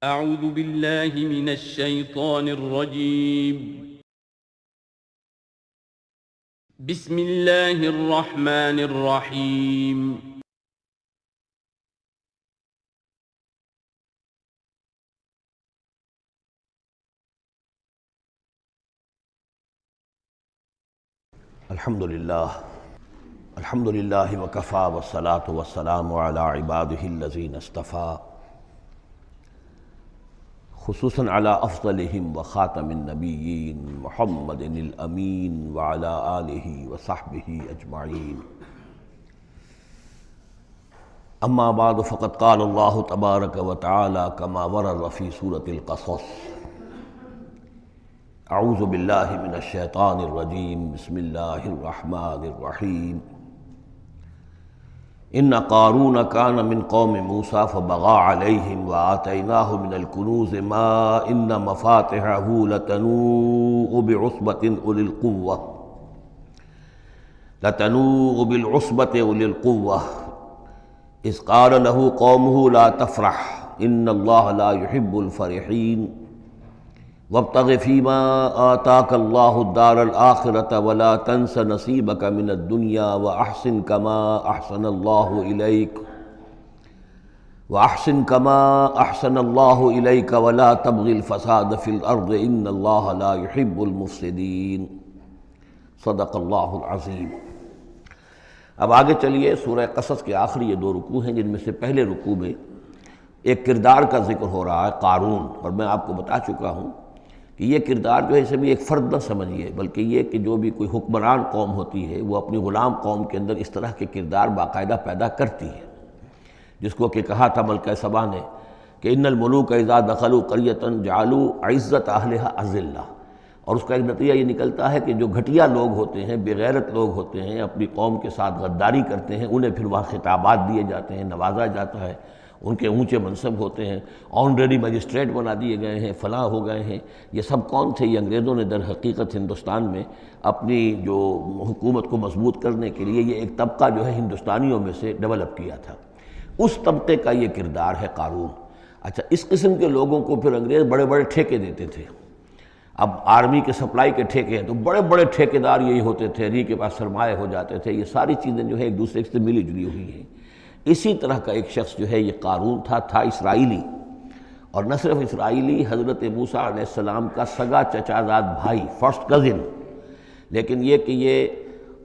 اعوذ باللہ من الشیطان الرجیم بسم اللہ الرحمن الرحیم الحمد للہ وکفیٰ والصلاة والسلام علی عبادہ الذین اصطفیٰ خصوصاً علی افضلہم وخاتم النبیین محمد الامین وعلی آلہ وصحبہ اجمعین اما بعد فقد قال اللہ تبارک وتعالی کما ورد فی سورۃ القصص اعوذ باللہ من الشیطان الرجیم بسم اللہ الرحمن الرحیم ان قارون کان من قوم موسیٰ فبغى علیہم وآتیناہ من الکنوز ما ان مفاتحہ لتنوء بالعصبة أولي القوة اذ قال له قومه لا تفرح ان اللہ لا يحب الفرحین وابتغ فیما آتاک اللہ الدار الآخرة ولا تنس نصیبک من الدنیا وأحسن كما أحسن اللہ إلیک ولا تبغ الفساد فی الأرض ان اللہ لا يحب المفسدین صدق اللہ العظیم۔ اب آگے چلیے، سورہ قصص کے آخری یہ دو رکوع ہیں، جن میں سے پہلے رکوع میں ایک کردار کا ذکر ہو رہا ہے، قارون، اور میں آپ کو بتا چکا ہوں کہ یہ کردار جو ہے اسے بھی ایک فرد نہ سمجھیے، بلکہ یہ کہ جو بھی کوئی حکمران قوم ہوتی ہے وہ اپنی غلام قوم کے اندر اس طرح کے کردار باقاعدہ پیدا کرتی ہے، جس کو کہ کہا تھا ملکہ سبا نے کہ ان الملوک اذا دخلوا قریۃ جعلوا عزت اہلھا اذلہ، اور اس کا ایک نتیجہ یہ نکلتا ہے کہ جو گھٹیا لوگ ہوتے ہیں، بے غیرت لوگ ہوتے ہیں، اپنی قوم کے ساتھ غداری کرتے ہیں، انہیں پھر وہاں خطابات دیے جاتے ہیں، نوازا جاتا ہے، ان کے اونچے منصب ہوتے ہیں، آنریری مجسٹریٹ بنا دیے گئے ہیں، فلاں ہو گئے ہیں۔ یہ سب کون تھے؟ یہ انگریزوں نے در حقیقت ہندوستان میں اپنی جو حکومت کو مضبوط کرنے کے لیے یہ ایک طبقہ جو ہے ہندوستانیوں میں سے ڈیولپ کیا تھا، اس طبقے کا یہ کردار ہے قارون۔ اچھا، اس قسم کے لوگوں کو پھر انگریز بڑے بڑے ٹھیکے دیتے تھے۔ اب آرمی کے سپلائی کے ٹھیکے ہیں تو بڑے بڑے ٹھیکیدار یہی ہوتے تھے، انہی کے پاس سرمایہ ہو جاتے تھے۔ یہ ساری چیزیں جو ہے ایک دوسرے سے ملی جلی ہوئی ہیں۔ اسی طرح کا ایک شخص جو ہے یہ قارون تھا اسرائیلی، اور نہ صرف اسرائیلی، حضرت موسیٰ علیہ السلام کا سگا چچا زاد بھائی، فرسٹ کزن، لیکن یہ کہ یہ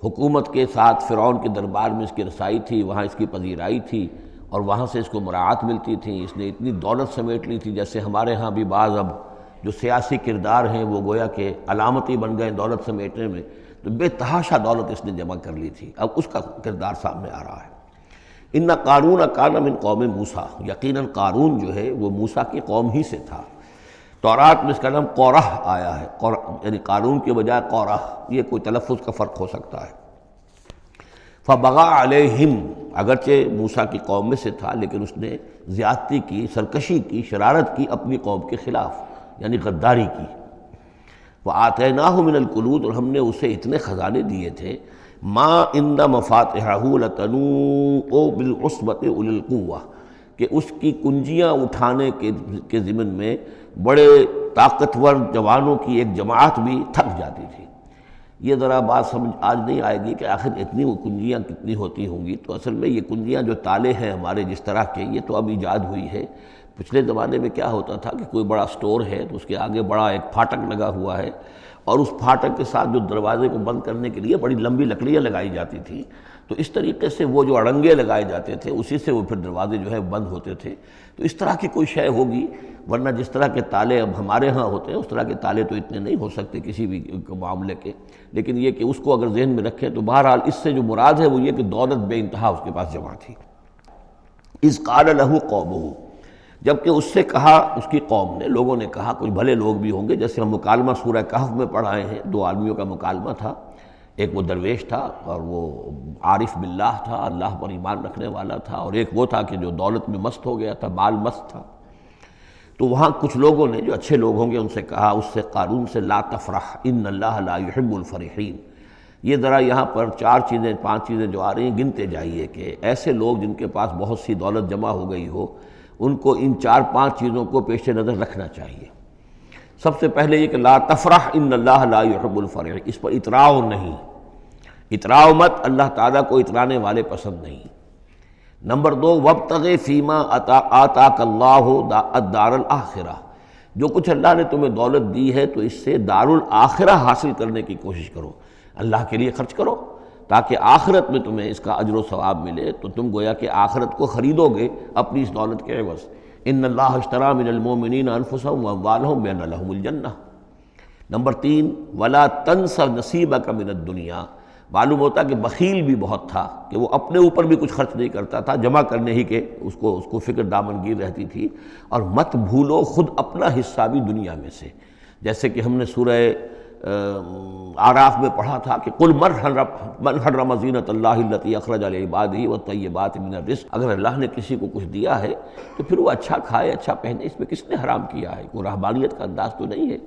حکومت کے ساتھ فرعون کے دربار میں اس کی رسائی تھی، وہاں اس کی پذیرائی تھی، اور وہاں سے اس کو مراعات ملتی تھی۔ اس نے اتنی دولت سمیٹ لی تھی، جیسے ہمارے ہاں بھی بعض اب جو سیاسی کردار ہیں وہ گویا کہ علامتی بن گئے دولت سمیٹنے میں، تو بے تحاشا دولت اس نے جمع کر لی تھی۔ اب اس کا کردار سامنے آ رہا ہے۔ ان قارون کان من قوم موسیٰ، یقیناً قارون جو ہے وہ موسیٰ کی قوم ہی سے تھا۔ تورات میں اس کا نام قورہ آیا ہے، یعنی قارون کے بجائے قورہ، یہ کوئی تلفظ کا فرق ہو سکتا ہے۔ فبغى علیہم، اگرچہ موسیٰ کی قوم میں سے تھا لیکن اس نے زیادتی کی، سرکشی کی، شرارت کی اپنی قوم کے خلاف، یعنی غداری کی۔ وآتیناہ من الکنوز، اور ہم نے اسے اتنے خزانے دیے تھے، ما ان مفاتحہ لتنوء بالعصبة أولي القوة، کہ اس کی کنجیاں اٹھانے کے ضمن میں بڑے طاقتور جوانوں کی ایک جماعت بھی تھک جاتی تھی۔ یہ ذرا بات سمجھ آج نہیں آئے گی کہ آخر اتنی وہ کنجیاں کتنی ہوتی ہوں گی، تو اصل میں یہ کنجیاں جو تالے ہیں ہمارے جس طرح کے، یہ تو اب ایجاد ہوئی ہے۔ پچھلے زمانے میں کیا ہوتا تھا کہ کوئی بڑا سٹور ہے تو اس کے آگے بڑا ایک پھاٹک لگا ہوا ہے، اور اس پھاٹک کے ساتھ جو دروازے کو بند کرنے کے لیے بڑی لمبی لکڑیاں لگائی جاتی تھیں، تو اس طریقے سے وہ جو اڑنگے لگائے جاتے تھے اسی سے وہ پھر دروازے جو ہے بند ہوتے تھے۔ تو اس طرح کی کوئی شے ہوگی، ورنہ جس طرح کے تالے اب ہمارے ہاں ہوتے ہیں اس طرح کے تالے تو اتنے نہیں ہو سکتے کسی بھی معاملے کے، لیکن یہ کہ اس کو اگر ذہن میں رکھیں تو بہرحال اس سے جو مراد ہے وہ یہ کہ دولت بے انتہا اس کے پاس جمع تھی۔ اذ قال له قومه، جبکہ اس سے کہا اس کی قوم نے، لوگوں نے کہا، کچھ بھلے لوگ بھی ہوں گے، جیسے ہم مکالمہ سورہ کہف میں پڑھ آئے ہیں، دو آدمیوں کا مکالمہ تھا، ایک وہ درویش تھا اور وہ عارف باللہ تھا، اللہ پر ایمان رکھنے والا تھا، اور ایک وہ تھا کہ جو دولت میں مست ہو گیا تھا، مال مست تھا۔ تو وہاں کچھ لوگوں نے جو اچھے لوگ ہوں گے ان سے کہا، اس سے قارون سے، لا تفرح ان اللہ لا يحب الفرحین۔ یہ ذرا یہاں پر چار چیزیں، پانچ چیزیں جو آ رہی ہیں گنتے جائیے کہ ایسے لوگ جن کے پاس بہت سی دولت جمع ہو گئی ہو، ان کو ان 4-5 چیزوں کو پیش نظر رکھنا چاہیے۔ سب سے پہلے یہ کہ لا تفرح ان اللہ لا يحب الفرح، اس پر اتراؤ نہیں، اتراؤ مت، اللہ تعالیٰ کو اترانے والے پسند نہیں۔ نمبر 2 وابتغ فیما آتاک اللہ الدار الآخرہ، جو کچھ اللہ نے تمہیں دولت دی ہے تو اس سے دار الآخرہ حاصل کرنے کی کوشش کرو، اللہ کے لیے خرچ کرو تاکہ آخرت میں تمہیں اس کا اجر و ثواب ملے، تو تم گویا کہ آخرت کو خریدو گے اپنی اس دولت کے عوض۔ ان اللہ اشتری من المؤمنین انفسهم واموالهم بان لهم الجنہ۔ نمبر 3 ولا تنس نصیبک من الدنیا، معلوم ہوتا کہ بخیل بھی بہت تھا کہ وہ اپنے اوپر بھی کچھ خرچ نہیں کرتا تھا، جمع کرنے ہی کے اس کو فکر دامنگیر رہتی تھی۔ اور مت بھولو خود اپنا حصہ بھی دنیا میں سے، جیسے کہ ہم نے سورہ اعراف میں پڑھا تھا کہ قل من حرم زینۃ اللہ التی اخرج لعبادہ والطیبات من الرزق، اگر اللہ نے کسی کو کچھ دیا ہے تو پھر وہ اچھا کھائے اچھا پہنے، اس میں کس نے حرام کیا ہے؟ کوئی رہبانیت کا انداز تو نہیں ہے۔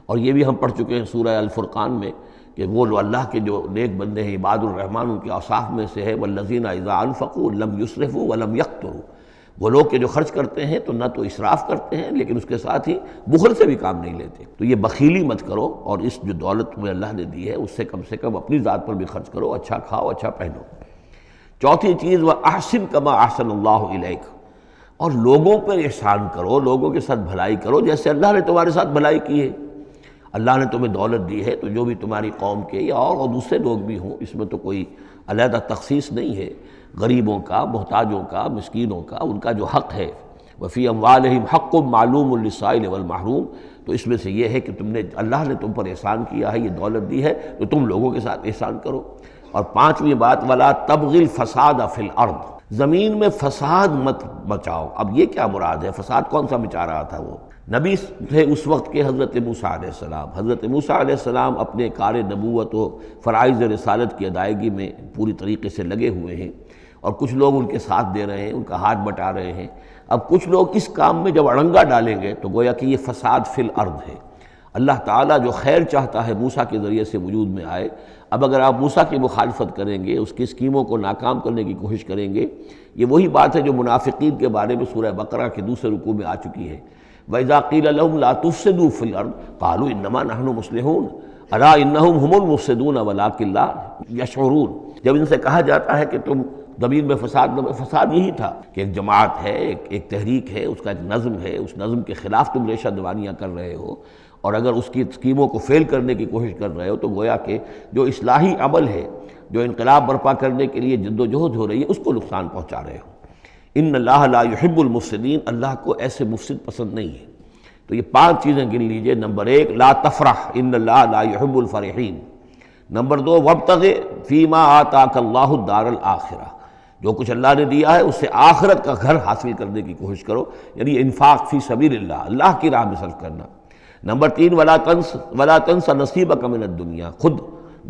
اور یہ بھی ہم پڑھ چکے ہیں سورہ الفرقان میں کہ وہ اللہ کے جو نیک بندے ہیں عباد الرحمن، ان کے اوصاف میں سے ہے والذین اذا انفقوا لم یسرفوا ولم یقتروا، وہ لوگ کہ جو خرچ کرتے ہیں تو نہ تو اسراف کرتے ہیں لیکن اس کے ساتھ ہی بخل سے بھی کام نہیں لیتے۔ تو یہ بخیلی مت کرو، اور اس جو دولت تمہیں اللہ نے دی ہے اس سے کم اپنی ذات پر بھی خرچ کرو، اچھا کھاؤ اچھا پہنو۔ چوتھی چیز وَأَحْسِن كَمَا أَحْسَنَ اللَّهُ إِلَيْكَ، اور لوگوں پر احسان کرو، لوگوں کے ساتھ بھلائی کرو جیسے اللہ نے تمہارے ساتھ بھلائی کی ہے۔ اللہ نے تمہیں دولت دی ہے تو جو بھی تمہاری قوم کے یا اور دوسرے لوگ بھی ہوں، اس میں تو کوئی علیحدہ تخصیص نہیں ہے، غریبوں کا، محتاجوں کا، مسکینوں کا، ان کا جو حق ہے وفی اموالہم حق معلوم للسائل والمحروم، تو اس میں سے یہ ہے کہ اللہ نے تم پر احسان کیا ہے، یہ دولت دی ہے تو تم لوگوں کے ساتھ احسان کرو۔ اور 5ویں بات ولا تبغی الفساد فی الارض، زمین میں فساد مت مچاؤ۔ اب یہ کیا مراد ہے؟ فساد کون سا مچا رہا تھا؟ وہ نبی تھے اس وقت کے حضرت موسیٰ علیہ السلام۔ حضرت موسیٰ علیہ السلام اپنے کار نبوت و فرائض رسالت کی ادائیگی میں پوری طریقے سے لگے ہوئے ہیں، اور کچھ لوگ ان کے ساتھ دے رہے ہیں، ان کا ہاتھ بٹا رہے ہیں۔ اب کچھ لوگ اس کام میں جب اڑنگا ڈالیں گے تو گویا کہ یہ فساد فی الارض ہے۔ اللہ تعالیٰ جو خیر چاہتا ہے موسیٰ کے ذریعے سے وجود میں آئے، اب اگر آپ موسیٰ کی مخالفت کریں گے، اس کی اسکیموں کو ناکام کرنے کی کوشش کریں گے، یہ وہی بات ہے جو منافقین کے بارے میں سورہ بقرہ کے دوسرے رکوع میں آ چکی ہے۔ وَإِذَا قِيلَ لَهُمْ لَا تُفْسِدُوا فِي الْأَرْضِ قَالُوا إِنَّمَا نَحْنُ مُصْلِحُونَ أَلَا إِنَّهُمْ هُمُ الْمُفْسِدُونَ وَلَٰكِن لَا يَشْعُرُونَ۔ جب ان سے کہا جاتا ہے کہ تم زمین میں فساد یہی تھا کہ ایک جماعت ہے، ایک تحریک ہے، اس کا ایک نظم ہے، اس نظم کے خلاف تم ریشہ دوانیاں کر رہے ہو، اور اگر اس کی اسکیموں کو فیل کرنے کی کوشش کر رہے ہو تو گویا کہ جو اصلاحی عمل ہے، جو انقلاب برپا کرنے کے لیے جد و جہد ہو رہی ہے، اس کو نقصان پہنچا رہے ہو۔ ان اللہ لا يحب المفسدین، اللہ کو ایسے مفسد پسند نہیں ہے۔ تو یہ 5 چیزیں گن لیجئے۔ نمبر 1 لا تفرح ان اللہ لا يحب الفرحین۔ نمبر 2 وابتغ فیما آتاک اللہ الدار الآخرہ، جو کچھ اللہ نے دیا ہے اس سے آخرت کا گھر حاصل کرنے کی کوشش کرو، یعنی انفاق فی سبیل اللہ، اللہ کی راہ میں صرف کرنا۔ نمبر 3 ولا تنس نصیبک من الدنیا، خود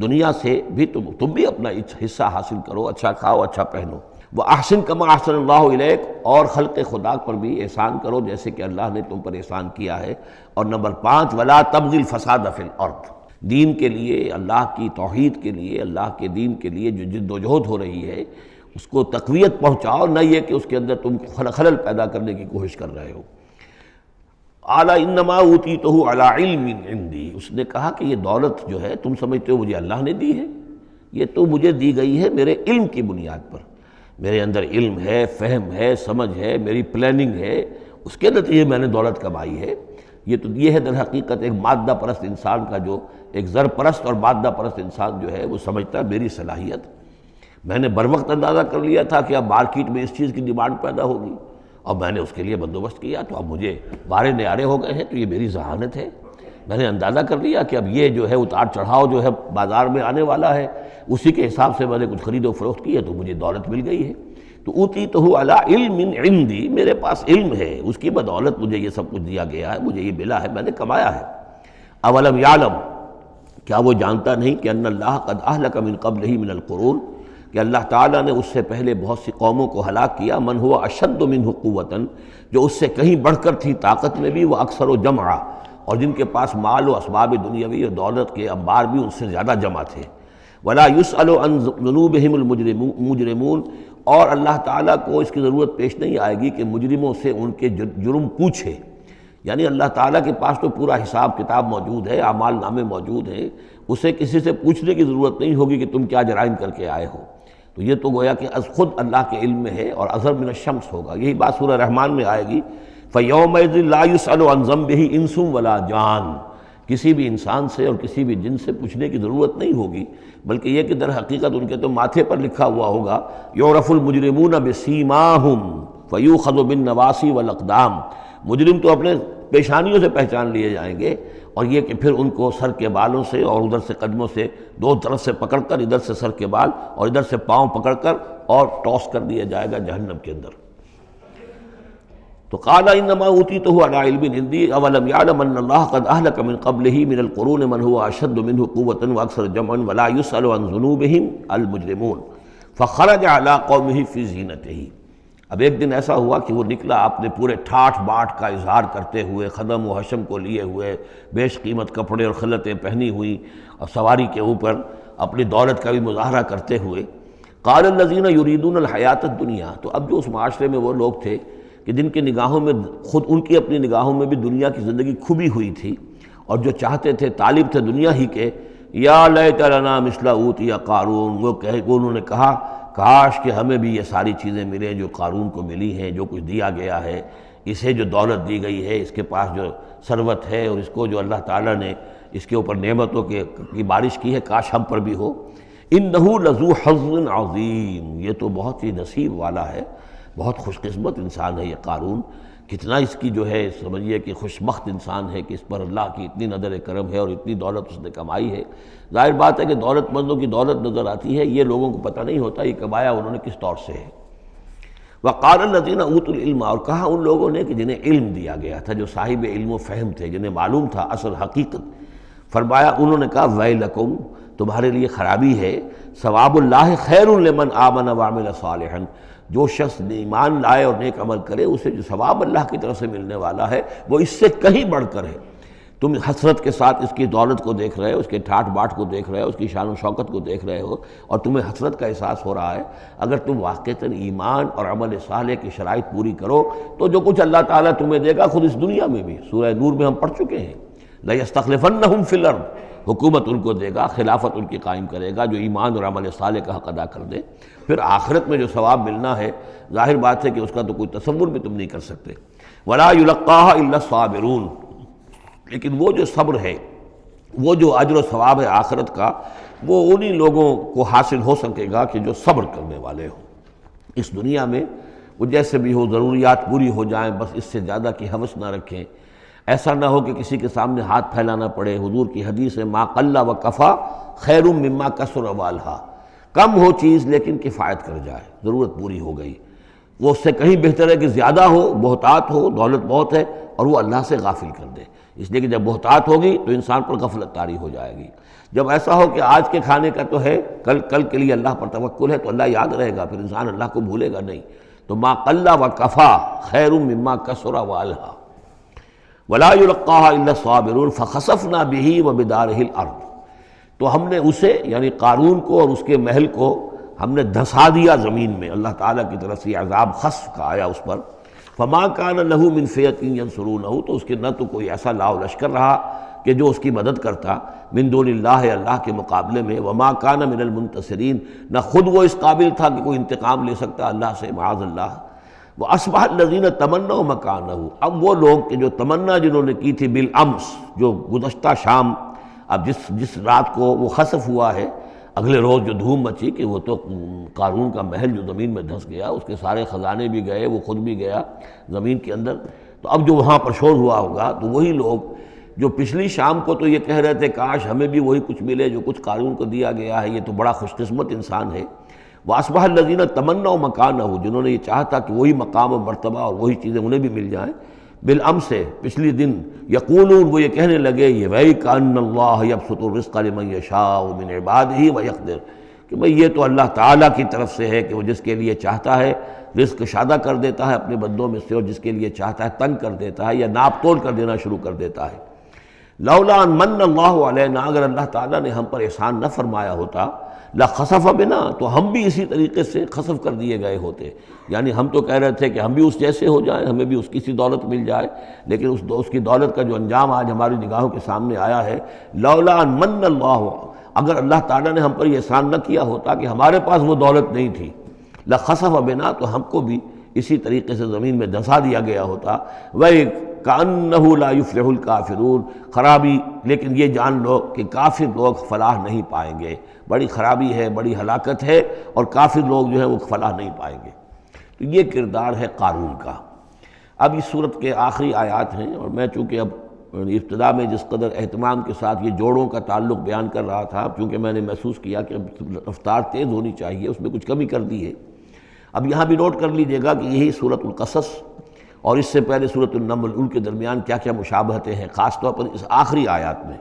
دنیا سے بھی تم بھی اپنا حصہ حاصل کرو، اچھا کھاؤ اچھا پہنو۔ وَأَحْسِن كَمَا أَحْسَنَ اللَّهُ إِلَيْكَ، اور خلق خدا پر بھی احسان کرو جیسے کہ اللہ نے تم پر احسان کیا ہے۔ اور نمبر 5 وَلَا تَبْغِ الْفَسَادَ فِي الْأَرْضِ، دین کے لیے، اللہ کی توحید کے لیے، اللہ کے دین کے لیے جو جد و جہد ہو رہی ہے اس کو تقویت پہنچاؤ، نہ یہ کہ اس کے اندر تم خلل پیدا کرنے کی کوشش کر رہے ہو۔ اعلیٰ انما اوتیتہ علی علم عندی، اس نے کہا کہ یہ دولت جو ہے تم سمجھتے ہو مجھے اللہ نے دی ہے، یہ تو مجھے دی گئی ہے میرے علم کی بنیاد پر، میرے اندر علم ہے، فہم ہے، سمجھ ہے، میری پلاننگ ہے، اس کے نتیجے میں نے دولت کمائی ہے۔ یہ ہے در حقیقت ایک مادہ پرست انسان کا، جو ایک زر پرست اور مادہ پرست انسان جو ہے وہ سمجھتا ہے میری صلاحیت، میں نے بروقت اندازہ کر لیا تھا کہ اب مارکیٹ میں اس چیز کی ڈیمانڈ پیدا ہوگی اور میں نے اس کے لیے بندوبست کیا، تو اب مجھے بارے نیارے ہو گئے ہیں، تو یہ میری ذہانت ہے، میں نے اندازہ کر لیا کہ اب یہ جو ہے اتار چڑھاؤ جو ہے بازار میں آنے والا ہے، اسی کے حساب سے میں نے کچھ خرید و فروخت کی ہے تو مجھے دولت مل گئی ہے۔ تو اوتیتہ علی علم عندی، میرے پاس علم ہے، اس کی بدولت مجھے یہ سب کچھ دیا گیا ہے، مجھے یہ ملا ہے، میں نے کمایا ہے۔ اولم یعلم، کیا وہ جانتا نہیں کہ ان اللہ قد اہلک من قبلہ من القرون، کہ اللہ تعالیٰ نے اس سے پہلے بہت سی قوموں کو ہلاک کیا، من ہوا اشد منہ قوتاً، جو اس سے کہیں بڑھ کر تھی طاقت میں بھی، وہ اکثر و جمعا، اور جن کے پاس مال و اسباب دنیاوی اور دولت کے انبار بھی ان سے زیادہ جمع تھے۔ ولا یسأل عن ذنوبہم المجرمون، اور اللہ تعالیٰ کو اس کی ضرورت پیش نہیں آئے گی کہ مجرموں سے ان کے جرم پوچھے، یعنی اللہ تعالیٰ کے پاس تو پورا حساب کتاب موجود ہے، اعمال نامے موجود ہیں، اسے کسی سے پوچھنے کی ضرورت نہیں ہوگی کہ تم کیا جرائم کر کے آئے ہو۔ تو یہ تو گویا کہ از خود اللہ کے علم میں ہے، اور اظہر من الشمس ہوگا۔ یہی بات سورہ رحمان میں آئے گی، فَيَوْمَئِذٍ لَا يُسْأَلُ عَنْ ذَنبِهِ إِنسٌ وَلَا جان، کسی بھی انسان سے اور کسی بھی جن سے پوچھنے کی ضرورت نہیں ہوگی، بلکہ یہ کہ در حقیقت ان کے تو ماتھے پر لکھا ہوا ہوگا، یعرف المجرمون بسیماہم فیؤخذ بالنواصی والاقدام، مجرم تو اپنے پیشانیوں سے پہچان لیے جائیں گے، اور یہ کہ پھر ان کو سر کے بالوں سے اور ادھر سے قدموں سے دو طرف سے پکڑ کر، ادھر سے سر کے بال اور ادھر سے پاؤں پکڑ کر اور ٹاس کر دیا جائے گا جہنم کے اندر۔ تو قال انما اوتیتہ علی علم عندی اولم یعلم ان اللہ قد اہلک من قبلہ من القرون من هو اشد منہ قوۃ واکثر جمعا ولا یسأل عن ذنوبہم المجرمون فخرج علی قومہ فی زینتہ۔ اب ایک دن ایسا ہوا کہ وہ نکلا اپنے پورے ٹھاٹھ باٹھ کا اظہار کرتے ہوئے، خدم و حشم کو لیے ہوئے، بیش قیمت کپڑے اور خلعتیں پہنی ہوئی، اور سواری کے اوپر اپنی دولت کا بھی مظاہرہ کرتے ہوئے۔ قال الذین یریدون الحیاۃ الدنیا، تو اب جو اس معاشرے میں وہ لوگ تھے کہ جن کی نگاہوں میں خود ان کی اپنی نگاہوں میں بھی دنیا کی زندگی کھبی ہوئی تھی، اور جو چاہتے تھے، طالب تھے دنیا ہی کے، یا لیت لنا مثل اوتی قارون، وہ انہوں نے کہا کاش کہ ہمیں بھی یہ ساری چیزیں ملیں جو قارون کو ملی ہیں، جو کچھ دیا گیا ہے، اسے جو دولت دی گئی ہے، اس کے پاس جو ثروت ہے، اور اس کو جو اللہ تعالیٰ نے اس کے اوپر نعمتوں کی بارش کی ہے، کاش ہم پر بھی ہو۔ انہ لذو حظ عظیم، یہ تو بہت ہی نصیب والا ہے، بہت خوش قسمت انسان ہے یہ قارون، کتنا اس کی جو ہے سمجھیے کہ خوش بخت انسان ہے کہ اس پر اللہ کی اتنی نظر کرم ہے اور اتنی دولت اس نے کمائی ہے۔ ظاہر بات ہے کہ دولت مندوں کی دولت نظر آتی ہے، یہ لوگوں کو پتہ نہیں ہوتا یہ کمایا انہوں نے کس طور سے ہے۔ وقال الذین اوتوا العلم، اور کہا ان لوگوں نے کہ جنہیں علم دیا گیا تھا، جو صاحب علم و فہم تھے، جنہیں معلوم تھا اصل حقیقت، فرمایا انہوں نے کہا ویلکم، تمہارے لیے خرابی ہے، ثواب اللہ خیر لمن آمن وعمل صالحا، جو شخص ایمان لائے اور نیک عمل کرے اسے جو ثواب اللہ کی طرف سے ملنے والا ہے وہ اس سے کہیں بڑھ کر ہے۔ تم حسرت کے ساتھ اس کی دولت کو دیکھ رہے ہو، اس کے ٹھاٹھ باٹھ کو دیکھ رہے ہو، اس کی شان و شوکت کو دیکھ رہے ہو، اور تمہیں حسرت کا احساس ہو رہا ہے۔ اگر تم واقعتاً ایمان اور عمل صالح کی شرائط پوری کرو تو جو کچھ اللہ تعالیٰ تمہیں دے گا خود اس دنیا میں بھی، سورہ نور میں ہم پڑھ چکے ہیں، لَيَسْتَخْلِفَنَّهُمْ فِي الْأَرْضِ، حکومت ان کو دے گا، خلافت ان کی قائم کرے گا جو ایمان اور عمل صالح کا حق ادا کر دے۔ پھر آخرت میں جو ثواب ملنا ہے ظاہر بات ہے کہ اس کا تو کوئی تصور بھی تم نہیں کر سکتے۔ وَلَا يُلَقَّاهَا إِلَّا الصَّابِرُونَ، لیکن وہ جو صبر ہے، وہ جو اجر و ثواب ہے آخرت کا، وہ انہی لوگوں کو حاصل ہو سکے گا کہ جو صبر کرنے والے ہوں۔ اس دنیا میں وہ جیسے بھی ہو، ضروریات پوری ہو جائیں، بس اس سے زیادہ کی ہوس نہ رکھیں، ایسا نہ ہو کہ کسی کے سامنے ہاتھ پھیلانا پڑے۔ حضور کی حدیث ہے ما قل و کفا خیر مما کثر والہا، کم ہو چیز لیکن کفایت کر جائے، ضرورت پوری ہو گئی، وہ اس سے کہیں بہتر ہے کہ زیادہ ہو، بہتات ہو، دولت بہت ہے اور وہ اللہ سے غافل کر دے۔ اس لیے کہ جب بہتات ہوگی تو انسان پر غفلت طاری ہو جائے گی۔ جب ایسا ہو کہ آج کے کھانے کا تو ہے، کل کے لیے اللہ پر توکل ہے تو اللہ یاد رہے گا، پھر انسان اللہ کو بھولے گا نہیں۔ تو ما قل و کفا خیر مما کثر والہا ولا یلقاها الا الصابرون فخسفنا به وبداره الارض، تو ہم نے اسے یعنی قارون کو اور اس کے محل کو ہم نے دھسا دیا زمین میں، اللہ تعالیٰ کی طرف سے عذاب خسف کا آیا اس پر۔ فما كان له من فئة ينصرونه، تو اس کے نہ تو کوئی ایسا لاؤ لشکر رہا کہ جو اس کی مدد کرتا من دون اللہ، اللہ کے مقابلے میں، وما كان من المنتصرین، نہ خود وہ اس قابل تھا کہ کوئی انتقام لے سکتا اللہ سے، معاذ اللہ۔ وَأَصْبَحَ الَّذِينَ تَمَنَّوْا مَكَانَهُ، اب وہ لوگ کہ جو تمنا جنہوں نے کی تھی بالامس، جو گزشتہ شام، اب جس رات کو وہ خسف ہوا ہے، اگلے روز جو دھوم مچی کہ وہ تو قارون کا محل جو زمین میں دھس گیا، اس کے سارے خزانے بھی گئے، وہ خود بھی گیا زمین کے اندر، تو اب جو وہاں پر شور ہوا ہوگا تو وہی لوگ جو پچھلی شام کو تو یہ کہہ رہے تھے کاش ہمیں بھی وہی کچھ ملے جو کچھ قارون کو دیا گیا ہے، یہ تو بڑا خوش قسمت انسان ہے۔ وَأَصْبَحَ الَّذِينَ تَمَنَّوْا مَكَانَهُ، جنہوں نے یہ چاہتا کہ وہی مقام و مرتبہ اور وہی چیزیں انہیں بھی مل جائیں، بالامس سے پچھلی دن، یقولون، وہ یہ کہنے لگے، یہ وَيْكَ أَنَّ اللَّهَ يَبْسُطُ الرِّزْقَ لِمَن يَشَاءُ مِنْ عِبَادِهِ وَيَقْدِرُ، کہ بھئی یہ تو اللہ تعالیٰ کی طرف سے ہے کہ وہ جس کے لیے چاہتا ہے رزق شادہ کر دیتا ہے اپنے بندوں میں سے، اور جس کے لیے چاہتا ہے تنگ کر دیتا ہے یا ناپ تول کر دینا شروع کر دیتا ہے۔ لولا ان من اللہ علینا، اگر اللہ تعالیٰ نے ہم پر احسان نہ فرمایا ہوتا، لخسف بنا، تو ہم بھی اسی طریقے سے خسف کر دیے گئے ہوتے. یعنی ہم تو کہہ رہے تھے کہ ہم بھی اس جیسے ہو جائیں، ہمیں بھی اس کی سی دولت مل جائے، لیکن اس کی دولت کا جو انجام آج ہماری نگاہوں کے سامنے آیا ہے، لولا ان من اللہ، اگر اللہ تعالیٰ نے ہم پر یہ احسان نہ کیا ہوتا کہ ہمارے پاس وہ دولت نہیں تھی، لخسف بنا، تو ہم کو بھی اسی طریقے سے زمین میں دھسا دیا گیا ہوتا. وَكَأَنَّهُ لَا يُفْلِحُ الْكَافِرُونَ، خرابی، لیکن یہ جان لو کہ کافر لوگ فلاح نہیں پائیں گے. بڑی خرابی ہے، بڑی ہلاکت ہے، اور کافر لوگ جو ہیں وہ فلاح نہیں پائیں گے. تو یہ کردار ہے قارون کا. اب اس صورت کے آخری آیات ہیں، اور میں چونکہ اب ابتدا میں جس قدر اہتمام کے ساتھ یہ جوڑوں کا تعلق بیان کر رہا تھا، کیونکہ میں نے محسوس کیا کہ رفتار تیز ہونی چاہیے، اس میں کچھ کمی کر دی ہے. اب یہاں بھی نوٹ کر لیجئے گا کہ یہی سورۃ القصص اور اس سے پہلے سورۃ النمل، ان کے درمیان کیا کیا مشابہتیں ہیں، خاص طور پر اس آخری آیات میں.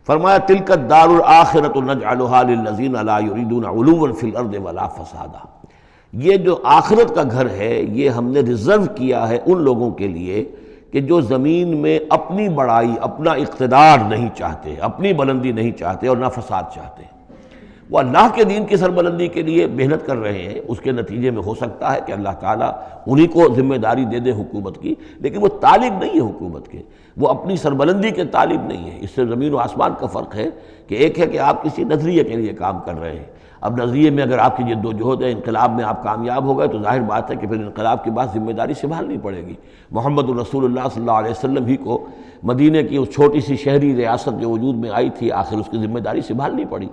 فرمایا تلک الدار الآخرۃ نجعلھا للذین لا یریدون علوا فی الارض ولا فسادا، یہ جو آخرت کا گھر ہے یہ ہم نے ریزرو کیا ہے ان لوگوں کے لیے کہ جو زمین میں اپنی بڑائی، اپنا اقتدار نہیں چاہتے، اپنی بلندی نہیں چاہتے اور نہ فساد چاہتے. وہ اللہ کے دین کی سربلندی کے لیے محنت کر رہے ہیں، اس کے نتیجے میں ہو سکتا ہے کہ اللہ تعالیٰ انہی کو ذمہ داری دے دے حکومت کی، لیکن وہ طالب نہیں ہے حکومت کے، وہ اپنی سربلندی کے طالب نہیں ہے. اس سے زمین و آسمان کا فرق ہے کہ ایک ہے کہ آپ کسی نظریے کے لیے کام کر رہے ہیں. اب نظریے میں اگر آپ کی جد و جہد ہے، انقلاب میں آپ کامیاب ہو گئے تو ظاہر بات ہے کہ پھر انقلاب کے بعد ذمہ داری سنبھالنی پڑے گی. محمد الرسول اللہ صلی اللہ علیہ وسلم ہی کو مدینہ کی اس چھوٹی سی شہری ریاست جو وجود میں آئی تھی، آخر اس کی ذمہ داری سنبھالنی پڑی.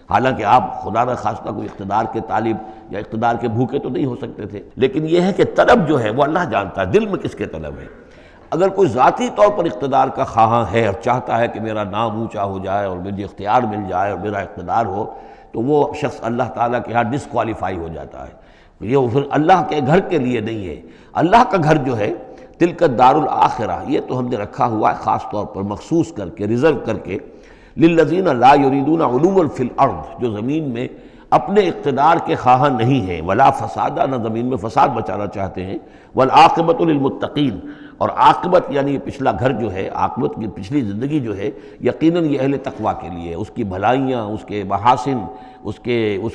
حالانکہ آپ خدا نہ خواستہ کوئی اقتدار کے طالب یا اقتدار کے بھوکے تو نہیں ہو سکتے تھے، لیکن یہ ہے کہ طلب جو ہے وہ اللہ جانتا ہے دل میں کس کے طلب ہے. اگر کوئی ذاتی طور پر اقتدار کا خواہاں ہے اور چاہتا ہے کہ میرا نام اونچا ہو جائے اور مجھے اختیار مل جائے اور میرا اقتدار ہو، تو وہ شخص اللہ تعالیٰ کے ہاں ڈسکوالیفائی ہو جاتا ہے. یہ پھر اللہ کے گھر کے لیے نہیں ہے. اللہ کا گھر جو ہے تلک الدار الآخرہ، یہ تو ہم نے رکھا ہوا ہے خاص طور پر مخصوص کر کے، ریزرو کر کے، للذین لا یریدون علوا فی الارض، جو زمین میں اپنے اقتدار کے خواہاں نہیں ہیں، ولا فسادا، نہ زمین میں فساد بچانا چاہتے ہیں، والعاقبۃ للمتقین، اور عاقبت یعنی پچھلا گھر جو ہے، عاقبت کی پچھلی زندگی جو ہے یقیناً یہ اہل تقویٰ کے لیے، اس کی بھلائیاں، اس کے محاسن، اس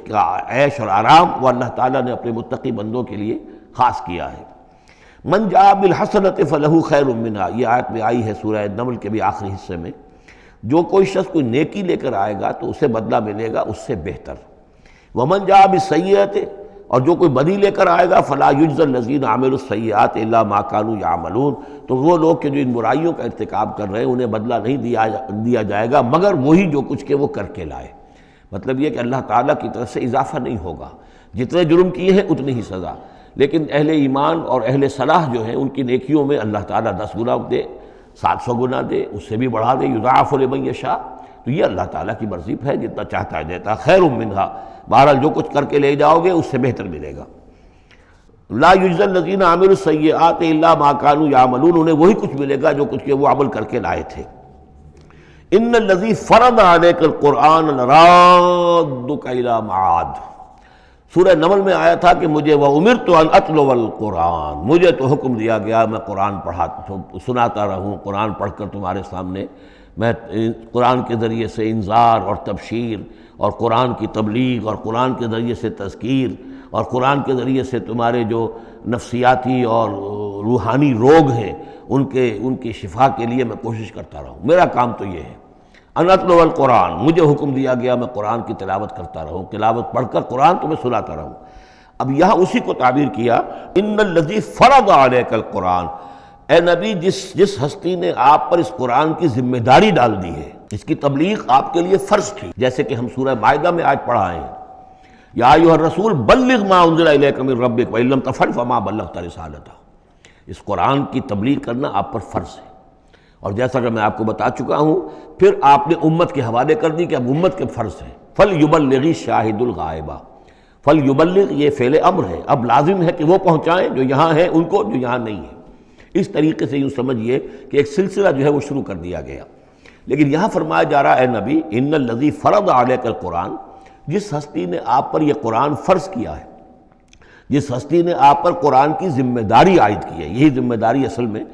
کا عیش اور آرام وہ اللہ تعالیٰ نے اپنے متقی بندوں کے لیے خاص کیا ہے. من جاء بالحسنۃ فلہ خیر منہا، یہ آیت میں آئی ہے سورہ نمل کے بھی آخری حصے میں. جو کوئی شخص کوئی نیکی لے کر آئے گا تو اسے بدلہ ملے گا اس سے بہتر. ومن جاء بالسیئۃ، اور جو کوئی بدی لے کر آئے گا فلا یجزی الذین عملوا السیئات الا ما كانوا یعملون، تو وہ لوگ کہ جو ان برائیوں کا ارتکاب کر رہے ہیں انہیں بدلہ نہیں دیا جائے گا مگر وہی جو کچھ کہ وہ کر کے لائے. مطلب یہ کہ اللہ تعالیٰ کی طرف سے اضافہ نہیں ہوگا، جتنے جرم کیے ہیں اتنی ہی سزا. لیکن اہل ایمان اور اہل صلاح جو ہیں ان کی نیکیوں میں اللہ تعالیٰ 10 گنا دے، 700 گنا دے، اس سے بھی بڑھا دے، یضاعف لمن یشاء. تو یہ اللہ تعالیٰ کی مرضی ہے، جتنا چاہتا ہے دیتا. خیر منہا، بہرحال جو کچھ کر کے لے جاؤ گے اس سے بہتر ملے گا. لا یجزی الذین عملوا السیئات الا ما كانوا یعملون، انہیں وہی کچھ ملے گا جو کچھ کہ وہ عمل کر کے لائے تھے. ان الذی فرض علیک القرآن لرادک الی معاد، سورہ نمل میں آیا تھا کہ مجھے وَأُمِرْتُ أَنْ أَتْلُوَ الْقُرْآنَ، مجھے تو حکم دیا گیا میں قرآن سناتا رہوں، قرآن پڑھ کر تمہارے سامنے میں قرآن کے ذریعے سے انذار اور تبشیر اور قرآن کی تبلیغ اور قرآن کے ذریعے سے تذکیر اور قرآن کے ذریعے سے تمہارے جو نفسیاتی اور روحانی روگ ہیں ان کی شفا کے لیے میں کوشش کرتا رہوں. میرا کام تو یہ ہے. ان اتلو القرآن، مجھے حکم دیا گیا میں قرآن کی تلاوت کرتا رہوں، تلاوت پڑھ کر قرآن تمہیں سناتا رہوں. اب یہاں اسی کو تعبیر کیا ان الذی فرض علیک القرآن، اے نبی جس ہستی نے آپ پر اس قرآن کی ذمہ داری ڈال دی ہے، اس کی تبلیغ آپ کے لیے فرض تھی، جیسے کہ ہم سورہ مائدہ میں آج پڑھا ہے یا ایھا الرسول بلغ ما انزل الیک من ربک وان لم تفعل فما بلغت رسالتہ. اس قرآن کی تبلیغ کرنا آپ پر فرض ہے. اور جیسا کہ میں آپ کو بتا چکا ہوں، پھر آپ نے امت کے حوالے کر دی کہ اب امت کے فرض ہے. فَلْيُبَلِّغِ الشَّاهِدُ الْغَائِبَ، فَلْيُبَلِّغ یہ فعل امر ہے، اب لازم ہے کہ وہ پہنچائیں جو یہاں ہیں ان کو جو یہاں نہیں ہے. اس طریقے سے یوں سمجھیے کہ ایک سلسلہ جو ہے وہ شروع کر دیا گیا. لیکن یہاں فرمایا جا رہا ہے اے نبی ان الذی فرض علیک القرآن، جس ہستی نے آپ پر یہ قرآن فرض کیا ہے، جس ہستی نے آپ پر قرآن کی ذمہ داری عائد کی ہے. یہی ذمہ داری اصل میں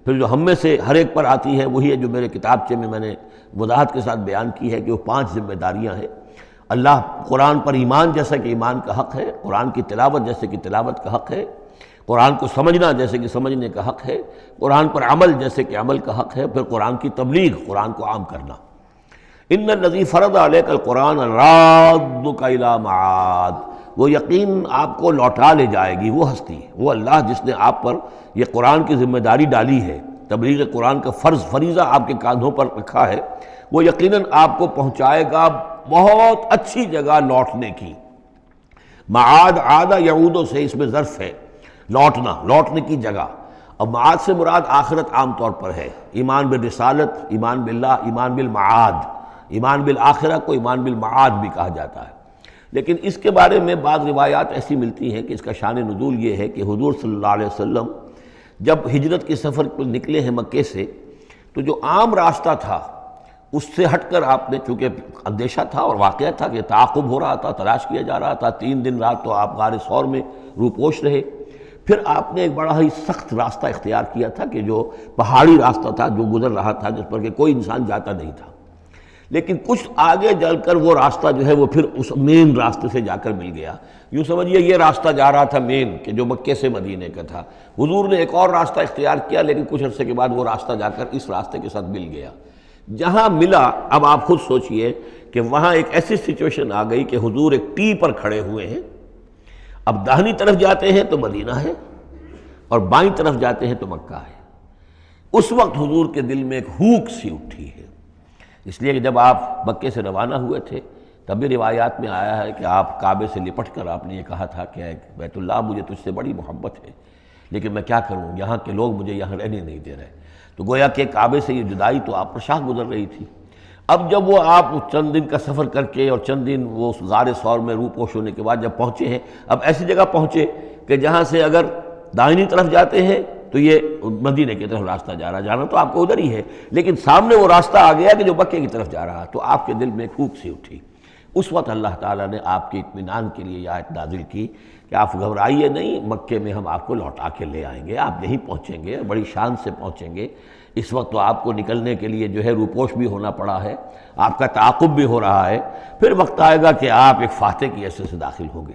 پھر جو ہم میں سے ہر ایک پر آتی ہے وہی ہے جو میرے کتابچے میں نے وضاحت کے ساتھ بیان کی ہے کہ وہ 5 ذمہ داریاں ہیں. اللہ قرآن پر ایمان جیسا کہ ایمان کا حق ہے، قرآن کی تلاوت جیسے کہ تلاوت کا حق ہے، قرآن کو سمجھنا جیسے کہ سمجھنے کا حق ہے، قرآن پر عمل جیسے کہ عمل کا حق ہے، پھر قرآن کی تبلیغ، قرآن کو عام کرنا۔ ان الذی فرض علیک القرآن رادک الی معاد، وہ یقین آپ کو لوٹا لے جائے گی وہ ہستی، وہ اللہ جس نے آپ پر یہ قرآن کی ذمہ داری ڈالی ہے، تبلیغ قرآن کا فریضہ آپ کے کاندھوں پر رکھا ہے، وہ یقیناً آپ کو پہنچائے گا بہت اچھی جگہ لوٹنے کی۔ معاد عاد یعود سے اس میں ظرف ہے، لوٹنا، لوٹنے کی جگہ۔ اب معاد سے مراد آخرت عام طور پر ہے، ایمان بالرسالت، ایمان باللہ، ایمان بالمعاد، ایمان بالآخرہ کو ایمان بالمعاد بھی کہا جاتا ہے۔ لیکن اس کے بارے میں بعض روایات ایسی ملتی ہیں کہ اس کا شان نزول یہ ہے کہ حضور صلی اللہ علیہ وسلم جب ہجرت کے سفر پر نکلے ہیں مکے سے، تو جو عام راستہ تھا اس سے ہٹ کر آپ نے، چونکہ اندیشہ تھا اور واقعہ تھا کہ تعاقب ہو رہا تھا، تلاش کیا جا رہا تھا، 3 دن رات تو آپ غار ثور میں روپوش رہے، پھر آپ نے ایک بڑا ہی سخت راستہ اختیار کیا تھا کہ جو پہاڑی راستہ تھا جو گزر رہا تھا، جس پر کہ کوئی انسان جاتا نہیں تھا، لیکن کچھ آگے چل کر وہ راستہ جو ہے وہ پھر اس مین راستے سے جا کر مل گیا۔ یوں سمجھیے یہ راستہ جا رہا تھا مین، کہ جو مکے سے مدینے کا تھا، حضور نے ایک اور راستہ اختیار کیا، لیکن کچھ عرصے کے بعد وہ راستہ جا کر اس راستے کے ساتھ مل گیا۔ جہاں ملا، اب آپ خود سوچئے کہ وہاں ایک ایسی سچویشن آ گئی کہ حضور ایک ٹی پر کھڑے ہوئے ہیں، اب داہنی طرف جاتے ہیں تو مدینہ ہے اور بائیں طرف جاتے ہیں تو مکہ ہے۔ اس وقت حضور کے دل میں ایک ہوک سی اٹھی ہے، اس لیے کہ جب آپ مکے سے روانہ ہوئے تھے تب بھی روایات میں آیا ہے کہ آپ کعبے سے لپٹ کر آپ نے یہ کہا تھا کہ بیت اللہ مجھے تجھ سے بڑی محبت ہے، لیکن میں کیا کروں، یہاں کے لوگ مجھے یہاں رہنے نہیں دے رہے۔ تو گویا کہ کعبے سے یہ جدائی تو آپ پر شاہ گزر رہی تھی۔ اب جب وہ آپ چند دن کا سفر کر کے اور چند دن وہ غار ثور میں روپوش ہونے کے بعد جب پہنچے ہیں، اب ایسی جگہ پہنچے کہ جہاں سے اگر دائنی طرف جاتے ہیں تو یہ مدینے کی طرف راستہ جا رہا، جانا تو آپ کو ادھر ہی ہے، لیکن سامنے وہ راستہ آ گیا کہ جو مکے کی طرف جا رہا، تو آپ کے دل میں ایک پھوک سی اٹھی۔ اس وقت اللہ تعالیٰ نے آپ کے اطمینان کے لیے یہ آیت نازل کی کہ آپ گھبرائیے نہیں، مکے میں ہم آپ کو لوٹا کے لے آئیں گے، آپ یہیں پہنچیں گے، بڑی شان سے پہنچیں گے۔ اس وقت تو آپ کو نکلنے کے لیے جو ہے روپوش بھی ہونا پڑا ہے، آپ کا تعاقب بھی ہو رہا ہے، پھر وقت آئے گا کہ آپ ایک فاتح کی حیثیت سے داخل ہوں گے۔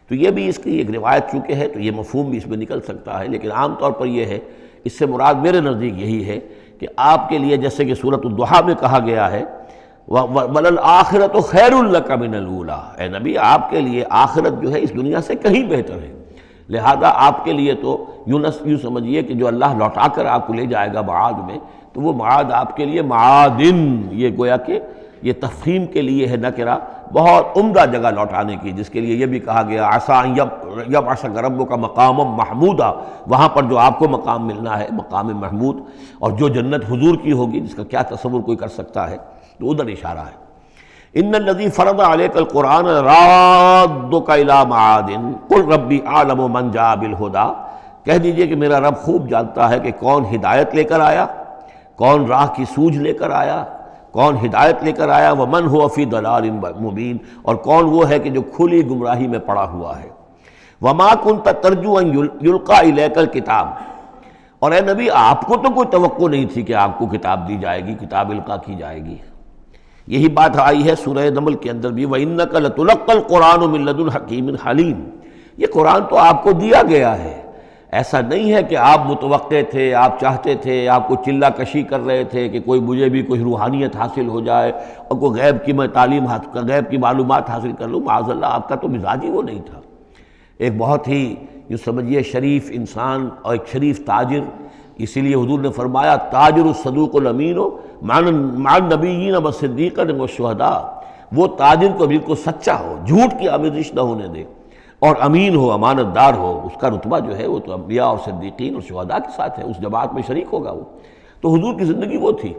تو یہ بھی اس کی ایک روایت چونکہ ہے تو یہ مفہوم بھی اس میں نکل سکتا ہے، لیکن عام طور پر یہ ہے، اس سے مراد میرے نزدیک یہی ہے کہ آپ کے لیے جیسے کہ سورۃ الضحیٰ میں کہا گیا ہے وَلَلْآخِرَةُ خَيْرٌ لَكَ مِنَ الْأُولَىٰ، اے نبی آپ کے لیے آخرت جو ہے اس دنیا سے کہیں بہتر ہے، لہذا آپ کے لیے تو یوں سمجھیے کہ جو اللہ لوٹا کر آپ کو لے جائے گا معاد میں، تو وہ معاد آپ کے لیے معادن، یہ گویا کہ یہ تفخیم کے لیے ہے نکرہ، بہت عمدہ جگہ لوٹانے کی، جس کے لیے یہ بھی کہا گیا عسیٰ ان یبعثک ربک مقاما محمودا، وہاں پر جو آپ کو مقام ملنا ہے مقام محمود، اور جو جنت حضور کی ہوگی جس کا کیا تصور کوئی کر سکتا ہے، تو ادھر اشارہ ہے۔ ان الذی فرض علیک القرآن رادک الی معاد قل ربی اعلم من جاء بالہدی، کہہ دیجئے کہ میرا رب خوب جانتا ہے کہ کون ہدایت لے کر آیا، کون راہ کی سوجھ لے کر آیا، کون ہدایت لے کر آیا، ومن هو فی ضلال مبین، اور کون وہ ہے کہ جو کھلی گمراہی میں پڑا ہوا ہے۔ وما کنت ترجو ان یلقی الیک الکتاب، اور اے نبی آپ کو تو کوئی توقع نہیں تھی کہ آپ کو کتاب دی جائے گی، کتاب القا کی جائے گی۔ یہی بات آئی ہے سورہ نمل کے اندر بھی وَإِنَّكَ لَتُلَقَّى الْقُرْآنُ مِن لَدُنْ حَكِيمٍ حَلِيمٍ، یہ قرآن تو آپ کو دیا گیا ہے، ایسا نہیں ہے کہ آپ متوقع تھے، آپ چاہتے تھے، آپ کو چلہ کشی کر رہے تھے کہ کوئی مجھے بھی کوئی روحانیت حاصل ہو جائے اور کوئی غیب کی میں تعلیم غیب کی معلومات حاصل کر لوں، معاذ اللہ آپ کا تو مزاج ہی وہ نہیں تھا۔ ایک بہت ہی یوں سمجھیے شریف انسان اور ایک شریف تاجر، اسی لیے حضور نے فرمایا تاجر الصدوق الامین مع النبیین والصدیقین والشہداء، وہ تاجر کو بالکل سچا ہو، جھوٹ کی آمیزش نہ ہونے دے، اور امین ہو، امانت دار ہو، اس کا رتبہ جو ہے وہ تو انبیاء اور صدیقین اور شہداء کے ساتھ ہے، اس جماعت میں شریک ہوگا وہ۔ تو حضور کی زندگی وہ تھی،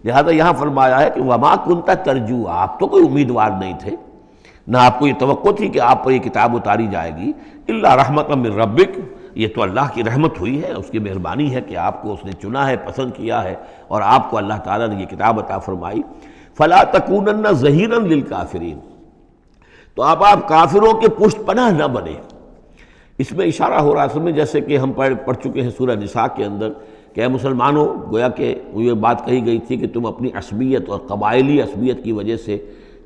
لہذا یہاں فرمایا ہے کہ وما کنت ترجو، آپ تو کوئی امیدوار نہیں تھے، نہ آپ کو یہ توقع تھی کہ آپ پر یہ کتاب اتاری جائے گی، الا رحمۃ من ربک، یہ تو اللہ کی رحمت ہوئی ہے، اس کی مہربانی ہے کہ آپ کو اس نے چنا ہے، پسند کیا ہے، اور آپ کو اللہ تعالیٰ نے یہ کتاب عطا فرمائی۔ فلا تکونن ظہیرا للکافرین، تو آپ کافروں کے پشت پناہ نہ بنے۔ اس میں اشارہ ہو رہا ہے، اصل میں جیسے کہ ہم پڑھ چکے ہیں سورہ نساء کے اندر کہ اے مسلمانوں، گویا کہ یہ بات کہی گئی تھی کہ تم اپنی عصبیت اور قبائلی عصبیت کی وجہ سے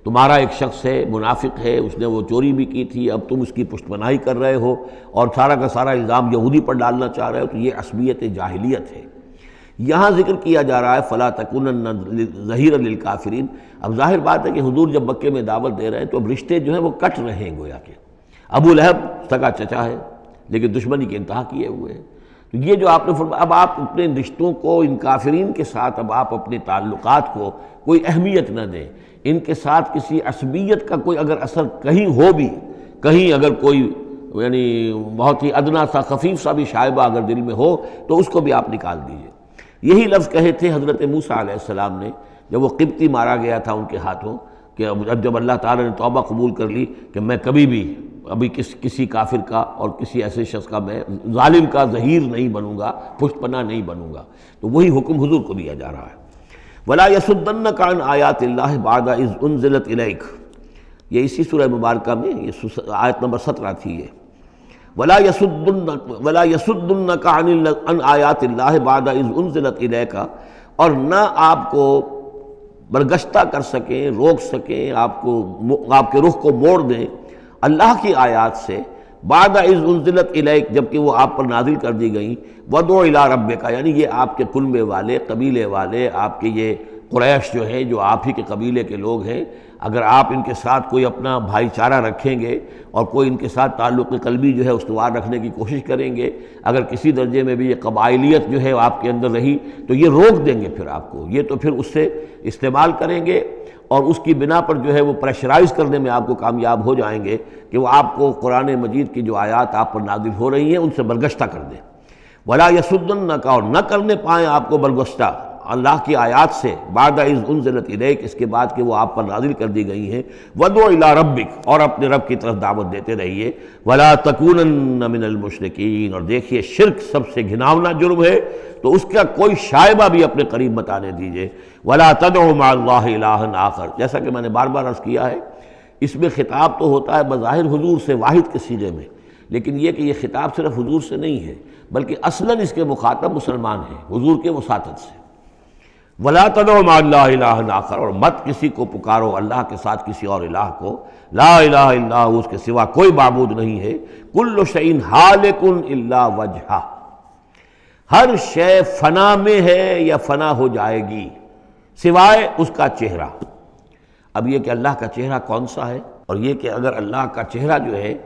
تمہارا ایک شخص ہے منافق ہے، اس نے وہ چوری بھی کی تھی، اب تم اس کی پشت پناہی کر رہے ہو اور سارا کا سارا الزام یہودی پر ڈالنا چاہ رہے ہو، تو یہ عصبیت جاہلیت ہے۔ یہاں ذکر کیا جا رہا ہے فلا تکونن ظہیرا للکافرین۔ اب ظاہر بات ہے کہ حضور جب مکے میں دعوت دے رہے ہیں تو اب رشتے جو ہیں وہ کٹ رہے ہیں، گویا کہ ابو لہب سگا چچا ہے لیکن دشمنی کے انتہا کیے ہوئے ہیں۔ تو یہ جو آپ نے فرمایا، اب آپ اپنے رشتوں کو ان کافرین کے ساتھ، اب آپ اپنے تعلقات کو کوئی اہمیت نہ دیں، ان کے ساتھ کسی عصبیت کا کوئی اگر اثر کہیں ہو بھی، کہیں اگر کوئی یعنی بہت ہی ادنا سا خفیف سا بھی شائبہ اگر دل میں ہو تو اس کو بھی آپ نکال دیجئے۔ یہی لفظ کہے تھے حضرت موسیٰ علیہ السلام نے جب وہ قبطی مارا گیا تھا ان کے ہاتھوں، کہ اب جب اللہ تعالیٰ نے توبہ قبول کر لی کہ میں کبھی بھی ابھی کسی کافر کا اور کسی ایسے شخص کا، میں ظالم کا ظہیر نہیں بنوں گا، پشت پناہ نہیں بنوں گا، تو وہی حکم حضور کو دیا جا رہا ہے۔ وَلَا يَصُدَّنَّكَ عَنْ آيَاتِ اللَّهِ بَعْدَ إِذْ أُنزِلَتْ إِلَيْكَ، یہ اسی سورہ مبارکہ میں یہ آیت نمبر 17 تھی یہ۔ وَلَا يَصُدُّنَّكَ عَنْ آيَاتِ اللَّهِ بَعْدَ إِذْ أُنزِلَتْ إِلَيْكَ، اور نہ آپ کو برگشتہ کر سکیں، روک سکیں، آپ کے رخ کو موڑ دیں اللہ کی آیات سے، بعد اذ انزلت الیک، جبکہ وہ آپ پر نازل کر دی گئیں، وَدْعُ إِلَىٰ رَبِّكَ، یعنی یہ آپ کے کنبے والے، قبیلے والے، آپ کے یہ قریش جو ہیں جو آپ ہی کے قبیلے کے لوگ ہیں، اگر آپ ان کے ساتھ کوئی اپنا بھائی چارہ رکھیں گے اور کوئی ان کے ساتھ تعلق قلبی جو ہے استوار رکھنے کی کوشش کریں گے، اگر کسی درجے میں بھی یہ قبائلیت جو ہے آپ کے اندر رہی تو یہ روک دیں گے، پھر آپ کو یہ تو پھر اس سے استعمال کریں گے اور اس کی بنا پر جو ہے وہ پریشرائز کرنے میں آپ کو کامیاب ہو جائیں گے کہ وہ آپ کو قرآن مجید کی جو آیات آپ پر نازل ہو رہی ہیں ان سے برگشتہ کر دیں۔ وَلَا يَصُدُّنَّكَ، اور نہ کرنے پائیں آپ کو برگشتہ اللہ کی آیات سے، بعد اذ انزلت الیک، اس کے بعد کہ وہ آپ پر نازل کر دی گئی ہیں، وَدْعُ إِلَىٰ رَبِّكَ، اور اپنے رب کی طرف دعوت دیتے رہیے، وَلَا تَكُونَنَّ مِنَ الْمُشْرِكِينَ، اور دیکھیے شرک سب سے گھناؤنا جرم ہے تو اس کا کوئی شائبہ بھی اپنے قریب مت آنے دیجیے۔ وَلَا تَدْعُ مَعَ اللَّهِ إِلَٰهًا آخر، جیسا کہ میں نے بار بار عرض کیا ہے، اس میں خطاب تو ہوتا ہے بظاہر حضور سے واحد کے سیغے میں، لیکن یہ کہ یہ خطاب صرف حضور سے نہیں ہے بلکہ اصلاً اس کے مخاطب مسلمان ہیں، حضور کے وساطت سے۔ وَلَا تَدْعُ مَعَ اللَّهِ إِلَٰهًا آخر، اور مت کسی کو پکارو اللہ کے ساتھ کسی اور الہ کو، لا الہ الا ہو، اس کے سوا کوئی معبود نہیں ہے، کل شیء ہالک الا وجہہ، ہر شے فنا میں ہے یا فنا ہو جائے گی سوائے اس کا چہرہ۔ اب یہ کہ اللہ کا چہرہ کون سا ہے، اور یہ کہ اگر اللہ کا چہرہ جو ہے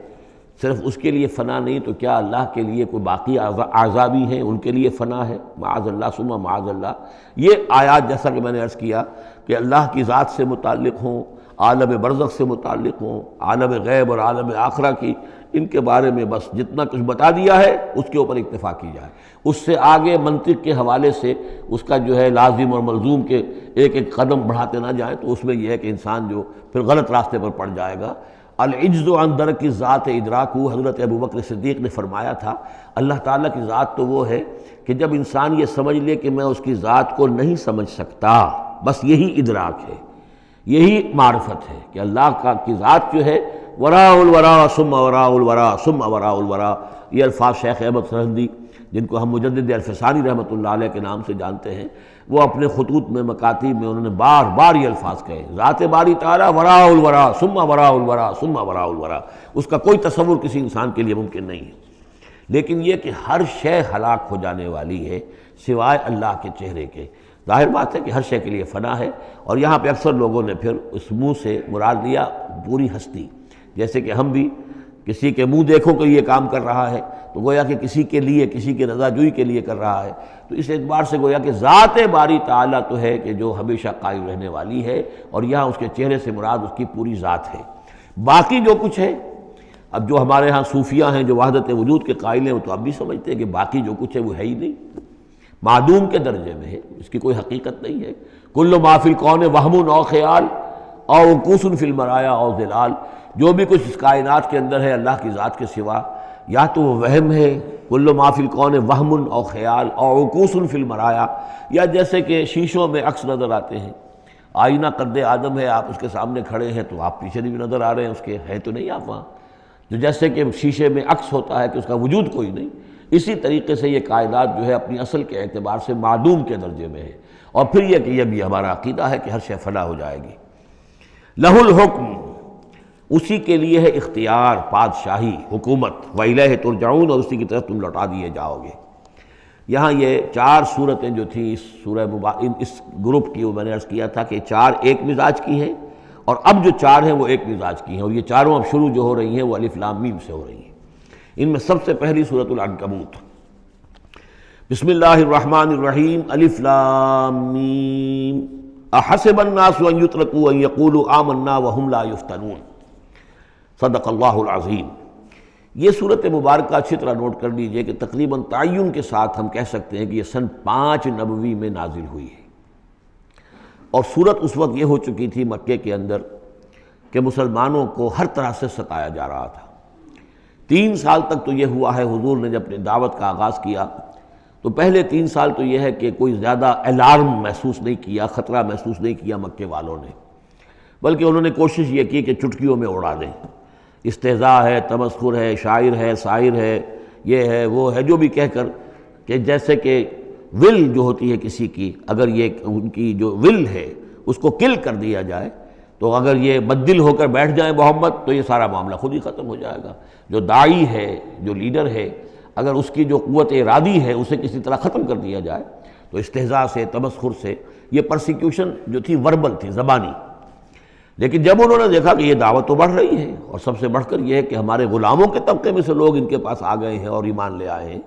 صرف اس کے لیے فنا نہیں تو کیا اللہ کے لیے کوئی باقی اعضاء بھی ہیں، ان کے لیے فنا ہے؟ معاذ اللہ ثم معاذ اللہ۔ یہ آیات جیسا کہ میں نے عرض کیا کہ اللہ کی ذات سے متعلق ہوں، عالم برزخ سے متعلق ہوں، عالم غیب اور عالم آخرہ کی، ان کے بارے میں بس جتنا کچھ بتا دیا ہے اس کے اوپر اکتفا کی جائے، اس سے آگے منطق کے حوالے سے اس کا جو ہے لازم اور ملزوم کے ایک ایک قدم بڑھاتے نہ جائیں، تو اس میں یہ ہے کہ انسان جو پھر غلط راستے پر پڑ جائے گا۔ العجز عن درک ذات ادراک، حضرت ابوبکر صدیق نے فرمایا تھا اللہ تعالیٰ کی ذات تو وہ ہے کہ جب انسان یہ سمجھ لے کہ میں اس کی ذات کو نہیں سمجھ سکتا، بس یہی ادراک ہے، یہی معرفت ہے کہ اللہ کی ذات جو ہے وراء الورا ثم وراء الورا ثم وراء الورا۔ یہ الفاظ شیخ احمد سرہندی، جن کو ہم مجدد الفسانی رحمۃ اللہ علیہ کے نام سے جانتے ہیں، وہ اپنے خطوط میں مکاتیب میں انہوں نے بار بار یہ الفاظ کہے، ذات باری تعالیٰ وراء الورا ثم وراء الورا ثم وراء الورا، اس کا کوئی تصور کسی انسان کے لیے ممکن نہیں ہے۔ لیکن یہ کہ ہر شے ہلاک ہو جانے والی ہے سوائے اللہ کے چہرے کے۔ ظاہر بات ہے کہ ہر شے کے لیے فنا ہے، اور یہاں پہ اکثر لوگوں نے پھر اس منہ سے مراد لیا پوری ہستی، جیسے کہ ہم بھی کسی کے منہ دیکھو کہ یہ کام کر رہا ہے تو گویا کہ کسی کے لیے، کسی کی رضا جوئی کے لیے کر رہا ہے، تو اس اعتبار سے گویا کہ ذات باری تعالیٰ تو ہے کہ جو ہمیشہ قائم رہنے والی ہے، اور یہاں اس کے چہرے سے مراد اس کی پوری ذات ہے۔ باقی جو کچھ ہے، اب جو ہمارے ہاں صوفیہ ہیں جو وحدت وجود کے قائل ہیں، وہ تو اب بھی سمجھتے ہیں کہ باقی جو کچھ ہے وہ ہے ہی نہیں، معدوم کے درجے میں ہے، اس کی کوئی حقیقت نہیں ہے۔ کل ما فی الکون وہم او خیال او عکوس فی المرایا او ظلال، جو بھی کچھ اس کائنات کے اندر ہے اللہ کی ذات کے سوا یا تو وہ وہم ہے، کل ما فی الکون وہم او خیال او عکوس فی المرایا، یا جیسے کہ شیشوں میں عکس نظر آتے ہیں، آئینہ قد آدم ہے، آپ اس کے سامنے کھڑے ہیں تو آپ پیچھے بھی نظر آ رہے ہیں اس کے، ہے تو نہیں آپ وہاں، جو جیسے کہ شیشے میں عکس ہوتا ہے کہ اس کا وجود کوئی نہیں، اسی طریقے سے یہ کائنات جو ہے اپنی اصل کے اعتبار سے معدوم کے درجے میں ہے۔ اور پھر یہ کہ یہ بھی ہمارا عقیدہ ہے کہ ہر شے فنا ہو جائے گی۔ لہ الحکم، اسی کے لیے ہے اختیار، بادشاہی، حکومت، وَإِلَيْهِ تُرْجَعُونَ، اور اسی کی طرف تم لوٹا دیے جاؤ گے۔ یہاں یہ 4 صورتیں جو تھیں اس سورہ اس گروپ کی، وہ میں نے عرض کیا تھا کہ 4 ایک مزاج کی ہیں، اور اب جو 4 ہیں وہ ایک مزاج کی ہیں، اور یہ چاروں اب شروع جو ہو رہی ہیں وہ الف لام میم سے ہو رہی ہیں۔ ان میں سب سے پہلی سورۃ العنکبوت، بسم اللہ الرحمن الرحیم، الف لام میم، احسب الناس ان یترکوا ان یقولوا آمنا وهم لا یفتنون، صدق اللہ العظیم۔ یہ صورت مبارکہ اچھی طرح نوٹ کر لیجئے کہ تقریباً تعین کے ساتھ ہم کہہ سکتے ہیں کہ یہ سن 5 نبوی میں نازل ہوئی ہے، اور صورت اس وقت یہ ہو چکی تھی مکے کے اندر کہ مسلمانوں کو ہر طرح سے ستایا جا رہا تھا۔ 3 سال تک تو یہ ہوا ہے، حضور نے جب اپنی دعوت کا آغاز کیا تو پہلے 3 سال تو یہ ہے کہ کوئی زیادہ الارم محسوس نہیں کیا، خطرہ محسوس نہیں کیا مکے والوں نے، بلکہ انہوں نے کوشش یہ کی کہ چٹکیوں میں اڑا دیں۔ استہزاء ہے، تمسخر ہے، شاعر ہے، ساحر ہے، یہ ہے وہ ہے، جو بھی کہہ کر کہ جیسے کہ ول جو ہوتی ہے کسی کی، اگر یہ ان کی جو ول ہے اس کو کل کر دیا جائے تو اگر یہ بددل ہو کر بیٹھ جائیں محمد تو یہ سارا معاملہ خود ہی ختم ہو جائے گا۔ جو داعی ہے، جو لیڈر ہے، اگر اس کی جو قوت ارادی ہے اسے کسی طرح ختم کر دیا جائے تو استہزاء سے، تمسخر سے، یہ پرسیکیوشن جو تھی وربل تھی، زبانی۔ لیکن جب انہوں نے دیکھا کہ یہ دعوت تو بڑھ رہی ہے، اور سب سے بڑھ کر یہ ہے کہ ہمارے غلاموں کے طبقے میں سے لوگ ان کے پاس آ گئے ہیں اور ایمان لے آئے ہیں،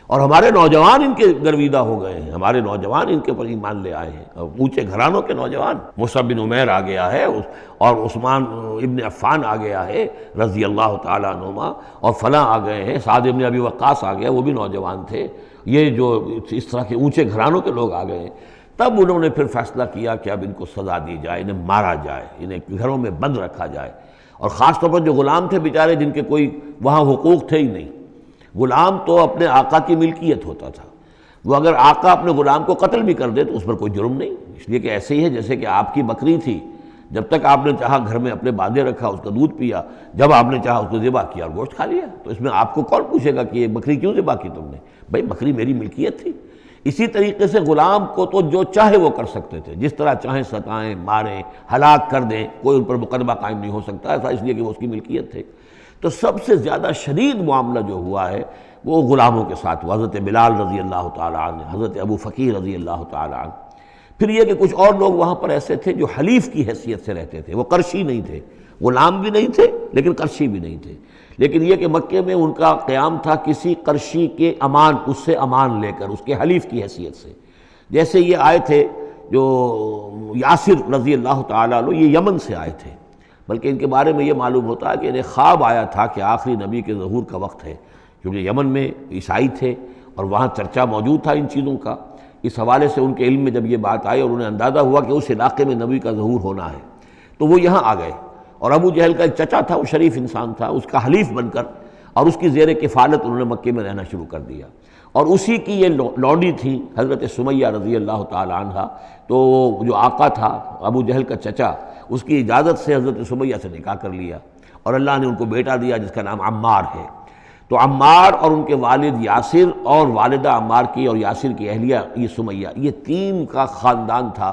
اور ہمارے نوجوان ان کے گرویدہ ہو گئے ہیں، ہمارے نوجوان ان کے پر ایمان لے آئے ہیں، اور اونچے گھرانوں کے نوجوان، مصعب بن عمیر آ گیا ہے، اور عثمان ابن عفان آ گیا ہے رضی اللہ تعالیٰ عنہما، اور فلاں آ گئے ہیں، سعد ابن ابی وقاص آ گیا، وہ بھی نوجوان تھے، یہ جو اس طرح کے اونچے گھرانوں کے لوگ آ گئے ہیں۔ تب انہوں نے پھر فیصلہ کیا کہ اب ان کو سزا دی جائے، انہیں مارا جائے، انہیں گھروں میں بند رکھا جائے، اور خاص طور پر جو غلام تھے بیچارے، جن کے کوئی وہاں حقوق تھے ہی نہیں۔ غلام تو اپنے آقا کی ملکیت ہوتا تھا، وہ اگر آقا اپنے غلام کو قتل بھی کر دے تو اس پر کوئی جرم نہیں، اس لیے کہ ایسے ہی ہے جیسے کہ آپ کی بکری تھی، جب تک آپ نے چاہا گھر میں اپنے باندھے رکھا، اس کا دودھ پیا، جب آپ نے چاہا اس کو ذبح کیا اور گوشت کھا لیا، تو اس میں آپ کو کون پوچھے گا کہ یہ بکری کیوں ذبح کی تم نے؟ بھائی بکری میری ملکیت تھی۔ اسی طریقے سے غلام کو تو جو چاہے وہ کر سکتے تھے، جس طرح چاہیں ستائیں، ماریں، ہلاک کر دیں، کوئی ان پر مقدمہ قائم نہیں ہو سکتا، ایسا اس لیے کہ وہ اس کی ملکیت تھے۔ تو سب سے زیادہ شدید معاملہ جو ہوا ہے وہ غلاموں کے ساتھ ہوا، حضرت بلال رضی اللہ تعالیٰ عنہ، حضرت ابو فقیر رضی اللہ تعالیٰ عنہ۔ پھر یہ کہ کچھ اور لوگ وہاں پر ایسے تھے جو حلیف کی حیثیت سے رہتے تھے، وہ قرشی نہیں تھے، غلام بھی نہیں تھے لیکن قرشی بھی نہیں تھے، لیکن یہ کہ مکے میں ان کا قیام تھا کسی قرشی کے امان، اس سے امان لے کر، اس کے حلیف کی حیثیت سے۔ جیسے یہ آئے تھے جو یاسر رضی اللہ تعالیٰ عنہ، یہ یمن سے آئے تھے، بلکہ ان کے بارے میں یہ معلوم ہوتا ہے کہ انہیں خواب آیا تھا کہ آخری نبی کے ظہور کا وقت ہے، کیونکہ یمن میں عیسائی تھے اور وہاں چرچا موجود تھا ان چیزوں کا۔ اس حوالے سے ان کے علم میں جب یہ بات آئی اور انہیں اندازہ ہوا کہ اس علاقے میں نبی کا ظہور ہونا ہے، تو وہ یہاں آ گئے، اور ابو جہل کا ایک چچا تھا، وہ شریف انسان تھا، اس کا حلیف بن کر اور اس کی زیر کفالت انہوں نے مکے میں رہنا شروع کر دیا، اور اسی کی یہ لونڈی تھی حضرت سمیہ رضی اللہ تعالی عنہ۔ تو جو آقا تھا ابو جہل کا چچا، اس کی اجازت سے حضرت سمیہ سے نکاح کر لیا، اور اللہ نے ان کو بیٹا دیا جس کا نام عمار ہے۔ تو عمار اور ان کے والد یاسر اور والدہ عمار کی اور یاسر کی اہلیہ یہ سمیہ، یہ 3 کا خاندان تھا۔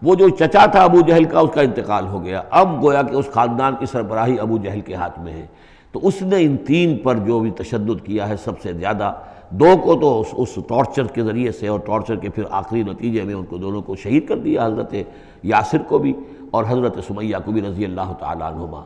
وہ جو چچا تھا ابو جہل کا، اس کا انتقال ہو گیا، اب گویا کہ اس خاندان کی سربراہی ابو جہل کے ہاتھ میں ہے۔ تو اس نے ان 3 پر جو بھی تشدد کیا ہے سب سے زیادہ، 2 کو تو اس ٹارچر کے ذریعے سے، اور ٹارچر کے پھر آخری نتیجے میں ان کو دونوں کو شہید کر دیا، حضرت یاسر کو بھی اور حضرت سمیہ کو بھی رضی اللہ تعالیٰ عنہما۔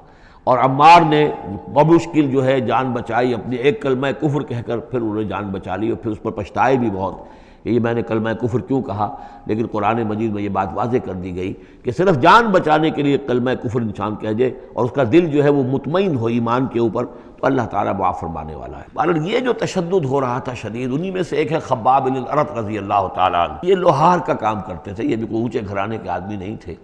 اور عمار نے بمشکل جو ہے جان بچائی، اپنے ایک کلمہ کفر کہہ کر پھر انہوں نے جان بچا لی، اور پھر اس پر پچھتائے بھی بہت کہ یہ میں نے کلمہ کفر کیوں کہا، لیکن قرآن مجید میں یہ بات واضح کر دی گئی کہ صرف جان بچانے کے لیے کلمہ کفر انسان کہہ جائے اور اس کا دل جو ہے وہ مطمئن ہو ایمان کے اوپر، تو اللہ تعالیٰ معاف فرمانے والا ہے۔ بہرحال یہ جو تشدد ہو رہا تھا شدید، انہی میں سے ایک ہے خباب بن الارت رضی اللہ تعالیٰ عنہ۔ یہ لوہار کا کام کرتے تھے، یہ بھی کوئی اونچے گھرانے کے آدمی نہیں تھے۔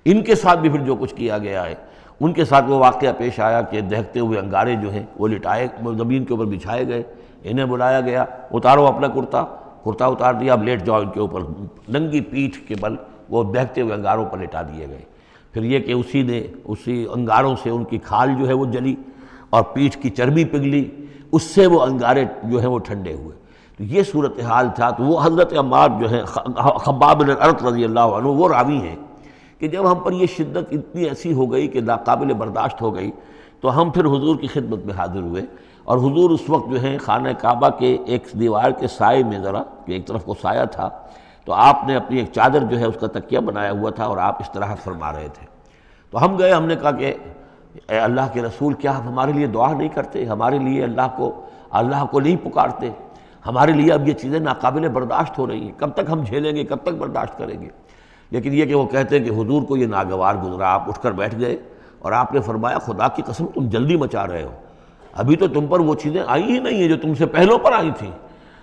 ان کے ساتھ بھی پھر جو کچھ کیا گیا ہے، ان کے ساتھ وہ واقعہ پیش آیا کہ دہتے ہوئے انگارے جو ہیں وہ لٹائے، زمین کے اوپر بچھائے گئے، انہیں بلایا گیا، اتارو اپنا کرتا اتار دیا، اب لیٹ جاؤ ان کے اوپر، ننگی پیٹھ کے بل وہ دہتے ہوئے انگاروں پر لٹا دیے گئے۔ پھر یہ کہ اسی انگاروں سے ان کی کھال جو ہے وہ جلی اور پیٹھ کی چربی پگھلی، اس سے وہ انگارے جو ہیں وہ ٹھنڈے ہوئے۔ تو یہ صورتحال تھا۔ تو وہ حضرت عمار جو ہیں، خباب بن الارت رضی اللہ عنہ، وہ راوی ہیں کہ جب ہم پر یہ شدت اتنی ایسی ہو گئی کہ ناقابل برداشت ہو گئی تو ہم پھر حضور کی خدمت میں حاضر ہوئے، اور حضور اس وقت جو ہے خانہ کعبہ کے ایک دیوار کے سائے میں ذرا کہ ایک طرف کو سایہ تھا، تو آپ نے اپنی ایک چادر جو ہے اس کا تکیہ بنایا ہوا تھا اور آپ استراحت فرما رہے تھے۔ تو ہم گئے، ہم نے کہا کہ اے اللہ کے رسول، کیا آپ ہمارے لیے دعا نہیں کرتے، ہمارے لیے اللہ کو نہیں پکارتے؟ ہمارے لیے اب یہ چیزیں ناقابل برداشت ہو رہی ہیں، کب تک ہم جھیلیں گے، کب تک برداشت کریں گے؟ لیکن یہ کہ وہ کہتے ہیں کہ حضور کو یہ ناگوار گزرا، آپ اٹھ کر بیٹھ گئے اور آپ نے فرمایا خدا کی قسم تم جلدی مچا رہے ہو، ابھی تو تم پر وہ چیزیں آئی ہی نہیں ہیں جو تم سے پہلوں پر آئی تھیں۔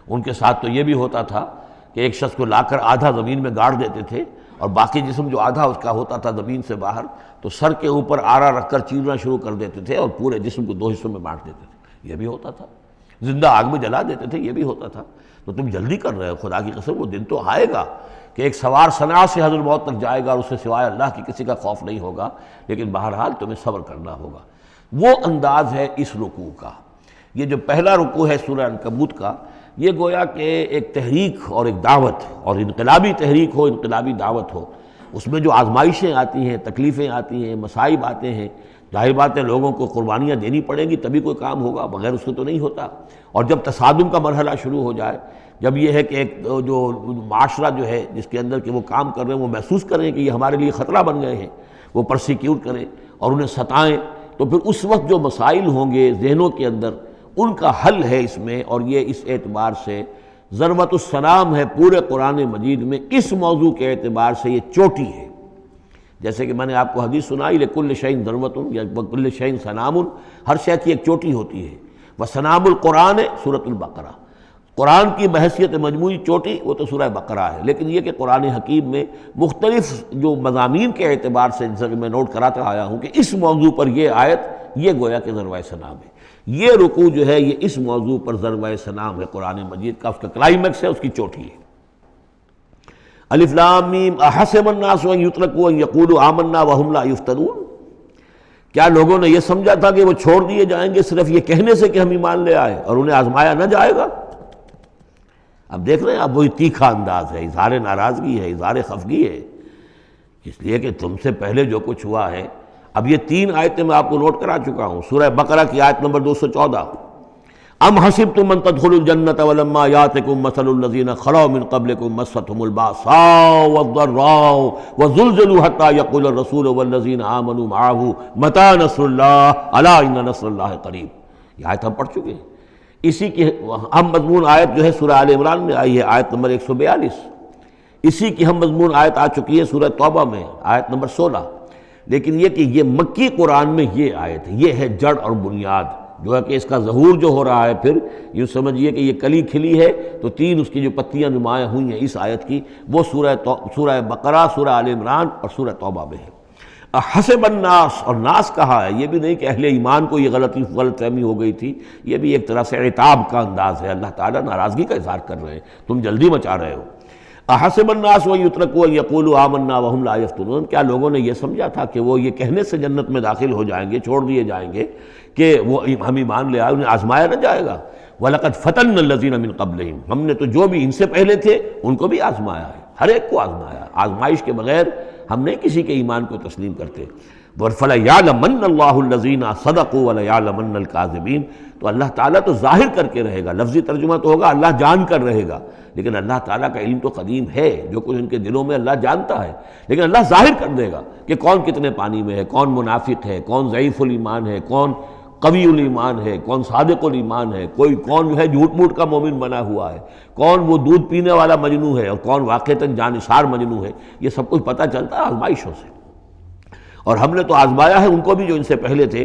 ان کے ساتھ تو یہ بھی ہوتا تھا کہ ایک شخص کو لا کر آدھا زمین میں گاڑ دیتے تھے اور باقی جسم جو آدھا اس کا ہوتا تھا زمین سے باہر، تو سر کے اوپر آرا رکھ کر چیرنا شروع کر دیتے تھے اور پورے جسم کو دو حصوں میں بانٹ دیتے تھے، یہ بھی ہوتا تھا۔ زندہ آگ میں جلا دیتے تھے، یہ بھی ہوتا تھا۔ تو تم جلدی کر رہے ہو، خدا کی قسم وہ دن تو آئے گا کہ ایک سوار صنعاء سے حضرت موت تک جائے گا اور اس سے سوائے اللہ کی کسی کا خوف نہیں ہوگا، لیکن بہرحال تمہیں صبر کرنا ہوگا۔ وہ انداز ہے اس رکوع کا۔ یہ جو پہلا رکوع ہے سورہ عنکبوت کا، یہ گویا کہ ایک تحریک اور ایک دعوت، اور انقلابی تحریک ہو، انقلابی دعوت ہو، اس میں جو آزمائشیں آتی ہیں، تکلیفیں آتی ہیں، مصائب آتے ہیں، ظاہر بات ہے لوگوں کو قربانیاں دینی پڑیں گی تبھی کوئی کام ہوگا، بغیر اس کے تو نہیں ہوتا۔ اور جب تصادم کا مرحلہ شروع ہو جائے، جب یہ ہے کہ ایک جو معاشرہ جو ہے جس کے اندر کہ وہ کام کر رہے ہیں وہ محسوس کریں کہ یہ ہمارے لیے خطرہ بن گئے ہیں، وہ پرسیکیوٹ کریں اور انہیں ستائیں، تو پھر اس وقت جو مسائل ہوں گے ذہنوں کے اندر ان کا حل ہے اس میں، اور یہ اس اعتبار سے ضربۃ السلام ہے پورے قرآن مجید میں، اس موضوع کے اعتبار سے یہ چوٹی ہے۔ جیسے کہ میں نے آپ کو حدیث سنائی لکل شیء ضربۃ یا کل شیء سنام، ہر شے کی ایک چوٹی ہوتی ہے، وسنام القرآن سورۃ البقرہ، قرآن کی بحیثیت مجموعی چوٹی وہ تو سورہ بقرہ ہے، لیکن یہ کہ قرآن حکیم میں مختلف جو مضامین کے اعتبار سے جیسا کہ میں نوٹ کراتا آیا ہوں کہ اس موضوع پر یہ آیت یہ گویا کہ ضربہ سنام ہے، یہ رکوع جو ہے یہ اس موضوع پر ضربہ سنام ہے قرآن مجید کا، اس کا کلائمیکس ہے، اس کی چوٹی ہے۔ الف لام میم احسب الناس ان یترکوا ان یقولوا آمنا وهم لا یفتنون، کیا لوگوں نے یہ سمجھا تھا کہ وہ چھوڑ دیے جائیں گے صرف یہ کہنے سے کہ ہم ایمان لے آئے اور انہیں آزمایا نہ جائے گا؟ اب دیکھ رہے ہیں، اب وہی تیکھا انداز ہے، اظہار ناراضگی ہے، اظہار خفگی ہے، اس لیے کہ تم سے پہلے جو کچھ ہوا ہے۔ اب یہ 3 آیتیں میں آپ کو نوٹ کرا چکا ہوں، سورہ بقرہ کی آیت نمبر 214، ام حسبتم ان تدخلوا الجنۃ ولما یاتکم مثل الذین خلوا من قبلکم مستهم الباساء والضراء وزلزلوا حتى يقول الرسول والذین آمنوا معه متى نصر اللہ الا ان نصر اللہ قریب، یہ آیت ہم پڑھ چکے ہیں۔ اسی کی ہم مضمون آیت جو ہے سورہ آل عمران میں آئی ہے، آیت نمبر 142، اسی کی ہم مضمون آیت آ چکی ہے سورہ توبہ میں، آیت نمبر 16۔ لیکن یہ کہ یہ مکی قرآن میں یہ آیت ہے، یہ ہے جڑ اور بنیاد، جو ہے کہ اس کا ظہور جو ہو رہا ہے، پھر یوں سمجھیے کہ یہ کلی کھلی ہے تو 3 اس کی جو پتیاں نمایاں ہوئی ہیں اس آیت کی، وہ سورہ بقرہ، سورہ آل عمران اور سورہ توبہ میں ہے۔ حسب الناس، اور ناس کہا ہے، یہ بھی نہیں کہ اہل ایمان کو یہ غلط فہمی ہو گئی تھی، یہ بھی ایک طرح سے عتاب کا انداز ہے، اللہ تعالیٰ ناراضگی کا اظہار کر رہے ہیں، تم جلدی مچا رہے ہو۔ احسب الناس ان یترکوا ان یقولوا آمنا وهم لا یفتنون، کیا لوگوں نے یہ سمجھا تھا کہ وہ یہ کہنے سے جنت میں داخل ہو جائیں گے، چھوڑ دیے جائیں گے کہ وہ ہم ایمان لے آئے، انہیں آزمایا نہ جائے گا؟ وَلَقَدْ فَتَنَّا الَّذِينَ مِن قَبْلِهِمْ، ہم نے تو جو بھی ان سے پہلے تھے ان کو بھی آزمایا ہے، ہر ایک کو آزمایا، آزمائش کے بغیر ہم نہیں کسی کے ایمان کو تسلیم کرتے۔ فَلَيَعْلَمَنَّ اللَّهُ الَّذِينَ صَدَقُوا وَلَيَعْلَمَنَّ الْكَاذِبِينَ، تو اللہ تعالیٰ تو ظاہر کر کے رہے گا، لفظی ترجمہ تو ہوگا اللہ جان کر رہے گا، لیکن اللہ تعالیٰ کا علم تو قدیم ہے، جو کچھ ان کے دلوں میں اللہ جانتا ہے، لیکن اللہ ظاہر کر دے گا کہ کون کتنے پانی میں ہے، کون منافق ہے، کون ضعیف الایمان ہے، کون قوی الایمان ہے، کون صادق الایمان ہے، کون جو ہے جھوٹ موٹ کا مومن بنا ہوا ہے، کون وہ دودھ پینے والا مجنو ہے اور کون واقعتاً جانثار مجنو ہے، یہ سب کچھ پتہ چلتا ہے آزمائشوں سے۔ اور ہم نے تو آزمایا ہے ان کو بھی جو ان سے پہلے تھے،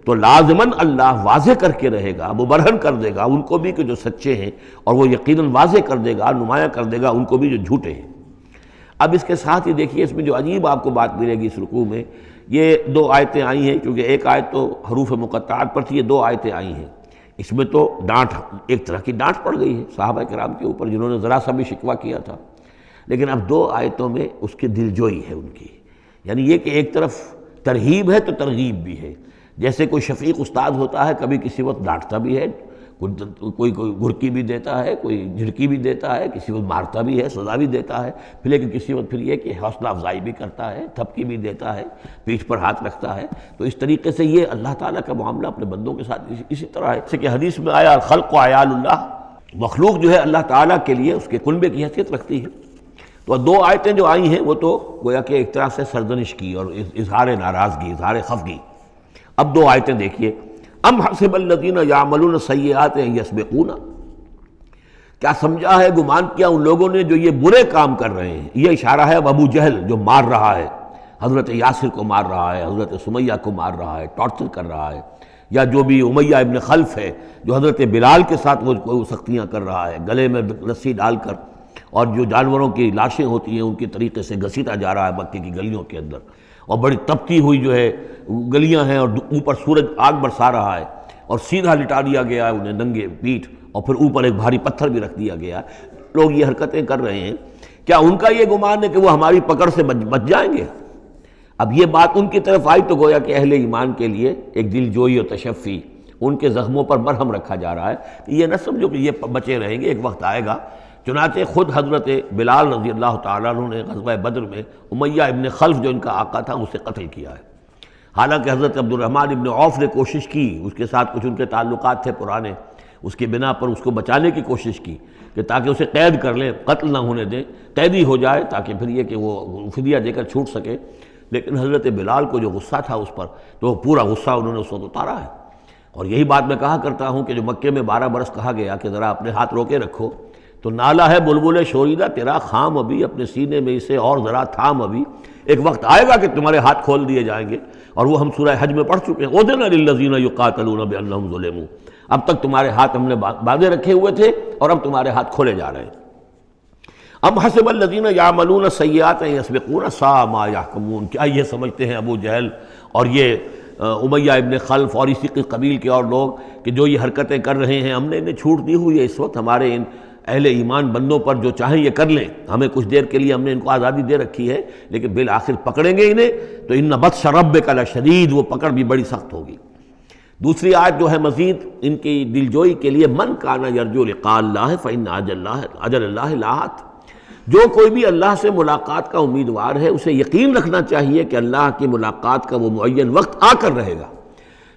تو لازماً اللہ واضح کر کے رہے گا، مبرہن کر دے گا ان کو بھی کہ جو سچے ہیں، اور وہ یقیناً واضح کر دے گا، نمایاں کر دے گا ان کو بھی جو جھوٹے ہیں۔ اب اس کے ساتھ ہی دیکھیے اس میں جو عجیب آپ کو بات ملے گی اس رکوع میں، یہ 2 آیتیں آئی ہیں، کیونکہ ایک آیت تو حروف مقطعات پر تھی، یہ 2 آیتیں آئی ہیں، اس میں تو ڈانٹ، ایک طرح کی ڈانٹ پڑ گئی ہے صحابہ کرام کے اوپر جنہوں نے ذرا سا بھی شکوہ کیا تھا، لیکن اب 2 آیتوں میں اس کی دلجوئی ہے ان کی، یعنی یہ کہ ایک طرف ترہیب ہے تو ترغیب بھی ہے، جیسے کوئی شفیق استاد ہوتا ہے کبھی کسی وقت ڈانٹتا بھی ہے، کوئی گھرکی بھی دیتا ہے، کوئی جھڑکی بھی دیتا ہے، کسی وقت مارتا بھی ہے، سزا بھی دیتا ہے، پھر لیکن کسی وقت پھر یہ کہ حوصلہ افزائی بھی کرتا ہے، تھپکی بھی دیتا ہے، پیٹھ پر ہاتھ رکھتا ہے۔ تو اس طریقے سے یہ اللہ تعالیٰ کا معاملہ اپنے بندوں کے ساتھ اسی طرح ہے، جیسے کہ حدیث میں آیا خلق و عیال اللہ، مخلوق جو ہے اللہ تعالیٰ کے لیے اس کے کنبے کی حیثیت رکھتی ہے۔ تو دو آیتیں جو آئی ہیں وہ تو گویا کہ ایک طرح سے سرزنش کی اور اظہار ناراضگی، اظہار خفگی۔ اب دو آیتیں دیکھیے، ام حسب الذین یعملون السیئات ان یسبقونا، کیا سمجھا ہے، گمان کیا ان لوگوں نے جو یہ برے کام کر رہے ہیں۔ یہ اشارہ ہے اب ابو جہل جو مار رہا ہے، حضرت یاسر کو مار رہا ہے، حضرت سمیہ کو مار رہا ہے، ٹارچر کر رہا ہے، یا جو بھی امیہ ابن خلف ہے جو حضرت بلال کے ساتھ وہ سختیاں کر رہا ہے، گلے میں رسی ڈال کر، اور جو جانوروں کی لاشیں ہوتی ہیں ان کی طریقے سے گھسیٹا جا رہا ہے مکے کی گلیوں کے اندر، اور بڑی تپتی ہوئی جو ہے گلیاں ہیں اور اوپر سورج آگ برسا رہا ہے، اور سیدھا لٹا دیا گیا ہے انہیں ننگے پیٹھ، اور پھر اوپر ایک بھاری پتھر بھی رکھ دیا گیا ہے۔ لوگ یہ حرکتیں کر رہے ہیں، کیا ان کا یہ گمان ہے کہ وہ ہماری پکڑ سے بچ جائیں گے؟ اب یہ بات ان کی طرف آئی تو گویا کہ اہل ایمان کے لیے ایک دل جوئی اور تشفی، ان کے زخموں پر مرہم رکھا جا رہا ہے کہ یہ نہ سمجھو کہ یہ بچے رہیں گے، ایک وقت آئے گا۔ چنانچہ خود حضرت بلال رضی اللہ تعالیٰ عنہ نے غزوہ بدر میں امیہ ابن خلف جو ان کا آقا تھا اسے قتل کیا ہے۔ حالانکہ حضرت عبد الرحمن ابن عوف نے کوشش کی، اس کے ساتھ کچھ ان کے تعلقات تھے پرانے، اس کی بنا پر اس کو بچانے کی کوشش کی کہ تاکہ اسے قید کر لیں، قتل نہ ہونے دیں، قیدی ہو جائے تاکہ پھر یہ کہ وہ فدیہ دے کر چھوٹ سکے۔ لیکن حضرت بلال کو جو غصہ تھا اس پر، تو وہ پورا غصہ انہوں نے اس وقت اتارا ہے۔ اور یہی بات میں کہا کرتا ہوں کہ جو مکے میں 12 برس کہا گیا کہ ذرا اپنے ہاتھ روکے رکھو، تو نالا ہے بلبل شوریدہ تیرا خام ابھی، اپنے سینے میں اسے اور ذرا تھام ابھی، ایک وقت آئے گا کہ تمہارے ہاتھ کھول دیے جائیں گے، اور وہ ہم سورہ حج میں پڑھ چکے ہیں، اذن للذین یقاتلون بانہم ظلموا، اب تک تمہارے ہاتھ ہم نے باندھے رکھے ہوئے تھے اور اب تمہارے ہاتھ کھولے جا رہے ہیں۔ ام حسب الذین یعملون السیئات ان یسبقونا ساء ما یحکمون، کیا یہ سمجھتے ہیں ابو جہل اور یہ امیہ ابن خلف اور اسی کے قبیل کے اور لوگ کہ جو یہ حرکتیں کر رہے ہیں ہم نے انہیں چھوٹ دی ہوئی ہے، اس وقت ہمارے ان اہل ایمان بندوں پر جو چاہیں یہ کر لیں، ہمیں کچھ دیر کے لیے ہم نے ان کو آزادی دے رکھی ہے، لیکن بالآخر پکڑیں گے انہیں تو ان بطش ربک لشدید، وہ پکڑ بھی بڑی سخت ہوگی۔ دوسری آیت جو ہے مزید ان کی دلجوئی کے لیے، من کان یرجو لقاء اللہ فإن اجل اللہ لآت، جو کوئی بھی اللہ سے ملاقات کا امیدوار ہے اسے یقین رکھنا چاہیے کہ اللہ کی ملاقات کا وہ معین وقت آ کر رہے گا۔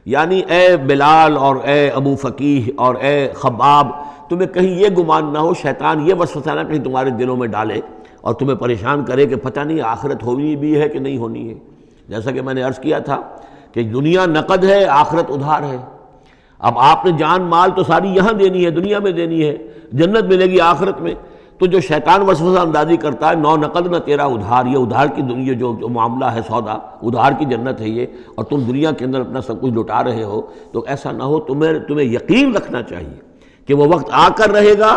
یعنی اے بلال اور اے ابو فقیہ اور اے خباب، تمہیں کہیں یہ گمان نہ ہو، شیطان یہ وسوسہ نہ کہیں تمہارے دلوں میں ڈالے اور تمہیں پریشان کرے کہ پتہ نہیں آخرت ہونی بھی ہے کہ نہیں ہونی ہے۔ جیسا کہ میں نے عرض کیا تھا کہ دنیا نقد ہے، آخرت ادھار ہے۔ اب آپ نے جان مال تو ساری یہاں دینی ہے، دنیا میں دینی ہے، جنت ملے گی آخرت میں۔ تو جو شیطان وسوسہ اندازی کرتا ہے، نو نقد نہ تیرا ادھار، یہ ادھار کی دنیا جو معاملہ ہے، سودا ادھار کی جنت ہے یہ، اور تم دنیا کے اندر اپنا سب کچھ لٹا رہے ہو، تو ایسا نہ ہو، تمہیں یقین رکھنا چاہیے کہ وہ وقت آ کر رہے گا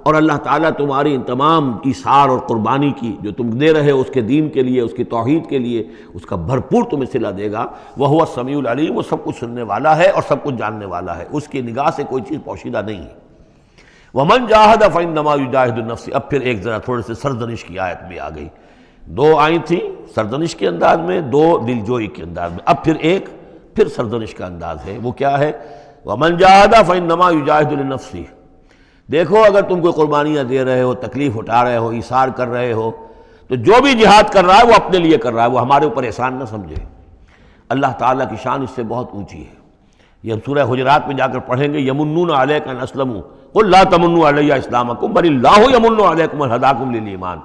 اور اللہ تعالیٰ تمہاری ان تمام ایثار اور قربانی کی جو تم دے رہے ہو اس کے دین کے لیے، اس کی توحید کے لیے، اس کا بھرپور تمہیں صلہ دے گا۔ وَهُوَ السَّمِيعُ الْعَلِيمُ، وہ سب کچھ سننے والا ہے اور سب کچھ جاننے والا ہے، اس کی نگاہ سے کوئی چیز پوشیدہ نہیں ہے۔ وَمَنْ جَاهَدَ فَإِنَّمَا يُجَاهِدُ نَفْسِهِ، اب پھر ایک ذرا تھوڑے سے سرزنش کی آیت بھی آ گئی، دو آئی تھی سرزنش کے انداز میں، دو دلجوئی کے انداز میں، اب پھر سرزنش کا انداز ہے، وہ کیا ہے؟ وَمَنْ جَاهَدَ فَإِنَّمَا يُجَاهِدُ لِنَفْسِهِ، دیکھو اگر تم کوئی قربانیاں دے رہے ہو، تکلیف اٹھا رہے ہو، ایثار کر رہے ہو، تو جو بھی جہاد کر رہا ہے وہ اپنے لیے کر رہا ہے، وہ ہمارے اوپر احسان نہ سمجھے۔ اللہ تعالیٰ کی شان اس سے بہت اونچی ہے، یہ ہم سورہ حجرات میں جا کر پڑھیں گے، یمنون علیک ان اسلموا قل لا تمنوا علی اسلامکم بل اللہ یمن علیکم ان ہداکم للایمان،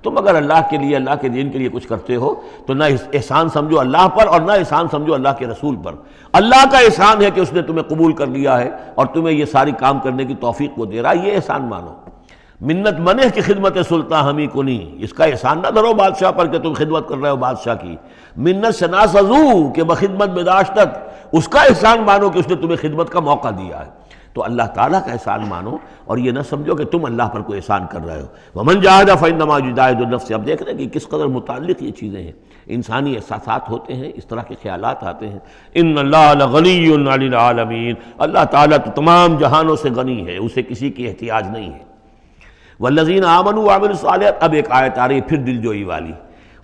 تم اگر اللہ کے لیے، اللہ کے دین کے لیے کچھ کرتے ہو تو نہ احسان سمجھو اللہ پر اور نہ احسان سمجھو اللہ کے رسول پر۔ اللہ کا احسان ہے کہ اس نے تمہیں قبول کر لیا ہے اور تمہیں یہ ساری کام کرنے کی توفیق وہ دے رہا ہے، یہ احسان مانو۔ منت منع کی خدمت سلطان ہمی کنی، اس کا احسان نہ دھرو بادشاہ پر کہ تم خدمت کر رہے ہو بادشاہ کی۔ منت شناسزو کہ بخدمت بداشتت، اس کا احسان مانو کہ اس نے تمہیں خدمت کا موقع دیا ہے۔ تو اللہ تعالیٰ کا احسان مانو اور یہ نہ سمجھو کہ تم اللہ پر کوئی احسان کر رہے ہو۔ وَمَنْ جَاهَدَ فَإِنَّمَا يُجَاهِدُ لِنَفْسِهِ، اب دیکھ رہے ہیں کہ کس قدر متعلق یہ چیزیں ہیں، انسانی احساسات ہوتے ہیں، اس طرح کے خیالات آتے ہیں۔ إِنَّ اللَّهَ لَغَنِيٌّ عَنِ الْعَالَمِينَ، اللہ تعالیٰ تو تمام جہانوں سے غنی ہے، اسے کسی کی احتیاج نہیں ہے۔ وَالَّذِينَ آمَنُوا وَعَمِلُوا الصَّالِحَاتِ، اب ایک آیت آ رہی ہے پھر دلجوئی والی،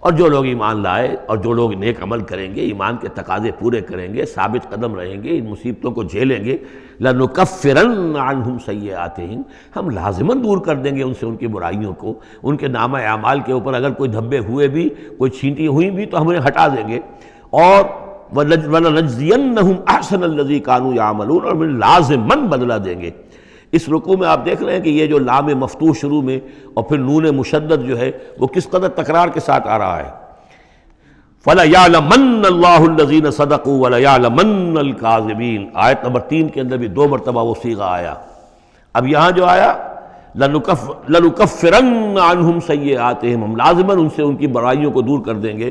اور جو لوگ ایمان لائے اور جو لوگ نیک عمل کریں گے، ایمان کے تقاضے پورے کریں گے، ثابت قدم رہیں گے، ان مصیبتوں کو جھیلیں گے، لَنُكَفِّرَنَّ عَنْهُمْ سَيِّئَاتِهِمْ، ہم لازماً دور کر دیں گے ان سے ان کی برائیوں کو، ان کے نامہ اعمال کے اوپر اگر کوئی دھبے ہوئے بھی، کوئی چھینٹی ہوئی بھی تو ہم انہیں ہٹا دیں گے، اور وَلَنَجْزِيَنَّهُمْ أَحْسَنَ الَّذِي كَانُوا يَعْمَلُونَ، اور ہم لازماً بدلہ دیں گے۔ اس رکوع میں آپ دیکھ رہے ہیں کہ یہ جو لام مفتوح شروع میں اور پھر نون مشدد جو ہے وہ کس قدر تکرار کے ساتھ آ رہا ہے۔ فَلَيَعْلَمَنَّ اللَّهُ الَّذِينَ صَدَقُوا وَلَيَعْلَمَنَّ الْكَاذِبِينَ، آیت نمبر 3 کے اندر بھی 2 مرتبہ وہ صیغہ آیا۔ اب یہاں جو آیا لَنُكَفِّرَنَّ عَنْهُمْ سَيِّئَاتِهِمْ، ہم لازماً ان سے ان کی برائیوں کو دور کر دیں گے،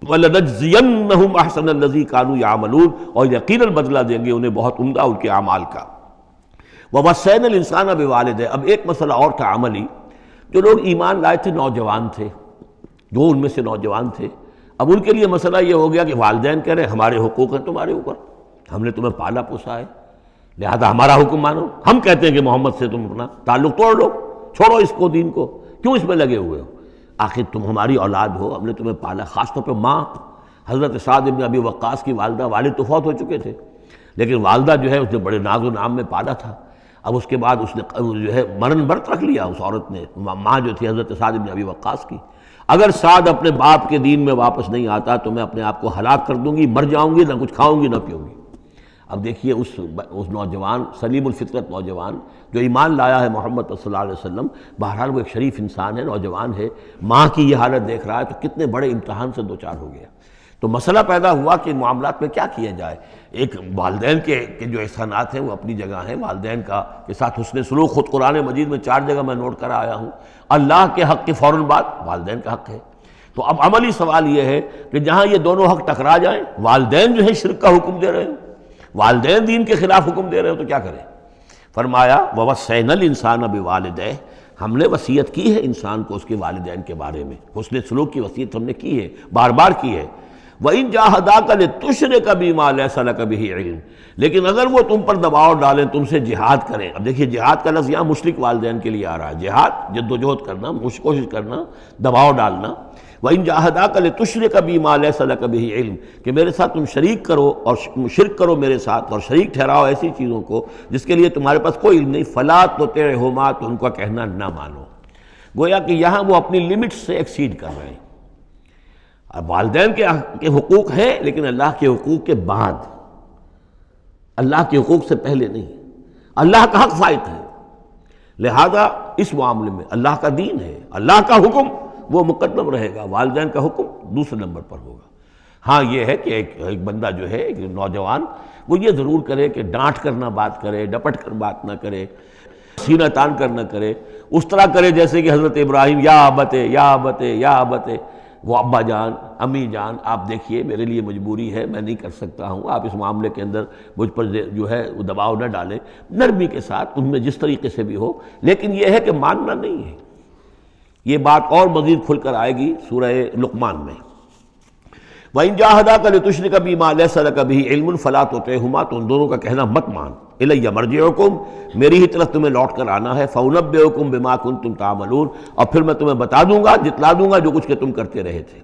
وَلَنَجْزِيَنَّهُمْ أَحْسَنَ الَّذِي كَانُوا يَعْمَلُونَ، اور یقیناً بدلہ دیں گے انہیں بہت عمدہ ان کے اعمال کا۔ وَوَصَّيْنَا الْإِنسَانَ بِوَالِدَيْهِ، اب ایک مسئلہ اور تھا عملی، جو لوگ ایمان لائے تھے نوجوان تھے، جو ان میں سے نوجوان تھے، اب ان کے لیے مسئلہ یہ ہو گیا کہ والدین کہہ رہے ہیں ہمارے حقوق ہیں تمہارے اوپر، ہم نے تمہیں پالا پوسا ہے، لہذا ہمارا حکم مانو۔ ہم کہتے ہیں کہ محمد سے تم اپنا تعلق توڑ لو، چھوڑو اس کو، دین کو، کیوں اس میں لگے ہوئے ہو؟ آخر تم ہماری اولاد ہو، ہم نے تمہیں پالا، خاص طور پہ ماں حضرت سعد بن ابی وقاص کی والدہ، والد تو فوت ہو چکے تھے لیکن والدہ جو ہے اس نے بڑے ناز و نام میں پالا تھا۔ اب اس کے بعد اس نے جو ہے مرن برت رکھ لیا اس عورت نے، ماں جو تھی حضرت سعد بن ابی وقاص کی، اگر سعد اپنے باپ کے دین میں واپس نہیں آتا تو میں اپنے آپ کو ہلاک کر دوں گی، مر جاؤں گی، نہ کچھ کھاؤں گی نہ پیوں گی۔ اب دیکھیے اس نوجوان سلیم الفطرت نوجوان جو ایمان لایا ہے محمد صلی اللہ علیہ وسلم، بہرحال وہ ایک شریف انسان ہے، نوجوان ہے، ماں کی یہ حالت دیکھ رہا ہے تو کتنے بڑے امتحان سے دوچار ہو گیا۔ تو مسئلہ پیدا ہوا کہ معاملات میں کیا کیا جائے۔ ایک والدین کے جو احسانات ہیں وہ اپنی جگہ ہیں، والدین کے ساتھ حسن سلوک خود قرآن مجید میں 4 جگہ میں نوٹ کر آیا ہوں۔ اللہ کے حق کے فوراً بعد والدین کا حق ہے۔ تو اب عملی سوال یہ ہے کہ جہاں یہ دونوں حق ٹکرا جائیں، والدین جو ہے شرک کا حکم دے رہے ہیں، والدین دین کے خلاف حکم دے رہے ہو تو کیا کریں؟ فرمایا وَوَصَّيْنَا الْإِنسَانَ بِوَالِدَيْهِ، ہم نے وصیت کی ہے انسان کو اس کے والدین کے بارے میں، حسن سلوک کی وصیت ہم نے کی ہے، بار بار کی ہے۔ وَإِن جَاهَدَاكَ لِتُشْرِكَ بِمَا لَيْسَ لَكَ بِهِ عِلْمٌ، لیکن اگر وہ تم پر دباؤ ڈالیں، تم سے جہاد کریں۔ اب دیکھیے جہاد کا لفظ یہاں مشرک والدین کے لیے آ رہا ہے، جہاد جدوجہد کرنا، کوشش کرنا، دباؤ ڈالنا۔ وَإِن جَاهَدَاكَ لِتُشْرِكَ بِمَا لَيْسَ لَكَ بِهِ عِلْمٌ، کہ میرے ساتھ تم شریک کرو اور شرک کرو میرے ساتھ اور شریک ٹھہراؤ ایسی چیزوں کو جس کے لیے تمہارے پاس کوئی علم نہیں، فَلَا تُطِعْهُمَا، تو ان کا کہنا نہ مانو۔ گویا کہ یہاں وہ اپنی لمٹ سے ایکسیڈ کر رہے ہیں۔ اب والدین کے حقوق ہیں لیکن اللہ کے حقوق کے بعد، اللہ کے حقوق سے پہلے نہیں، اللہ کا حق فائق ہے، لہذا اس معاملے میں اللہ کا دین ہے، اللہ کا حکم وہ مقدم رہے گا، والدین کا حکم دوسرے نمبر پر ہوگا۔ ہاں یہ ہے کہ ایک بندہ جو ہے، ایک نوجوان، وہ یہ ضرور کرے کہ ڈانٹ کر نہ بات کرے، ڈپٹ کر بات نہ کرے، سینہ تان کر نہ کرے، اس طرح کرے جیسے کہ حضرت ابراہیم یا ابتے یا ابتے یا ابتے، وہ ابا جان، امی جان، آپ دیکھیے میرے لیے مجبوری ہے، میں نہیں کر سکتا ہوں، آپ اس معاملے کے اندر مجھ پر جو ہے وہ دباؤ نہ ڈالیں، نرمی کے ساتھ ان میں جس طریقے سے بھی ہو، لیکن یہ ہے کہ ماننا نہیں ہے۔ یہ بات اور مزید کھل کر آئے گی سورہ لقمان میں۔ وَإِن جَاهَدَاكَ لِتُشْرِكَ بِمَا لَيْسَ لَكَ بِهِ عِلْمٌ فَلَا تُطِعْهُمَا، تو ان دونوں کا کہنا مت مان۔ إِلَيَّ مَرْجِعُكُمْ، میری ہی طرف تمہیں لوٹ کر آنا ہے، فَأُنَبِّئُكُمْ بِمَا كُنتُمْ تَعْمَلُونَ، اور پھر میں تمہیں بتا دوں گا، جتلا دوں گا جو کچھ کہ تم کرتے رہے تھے۔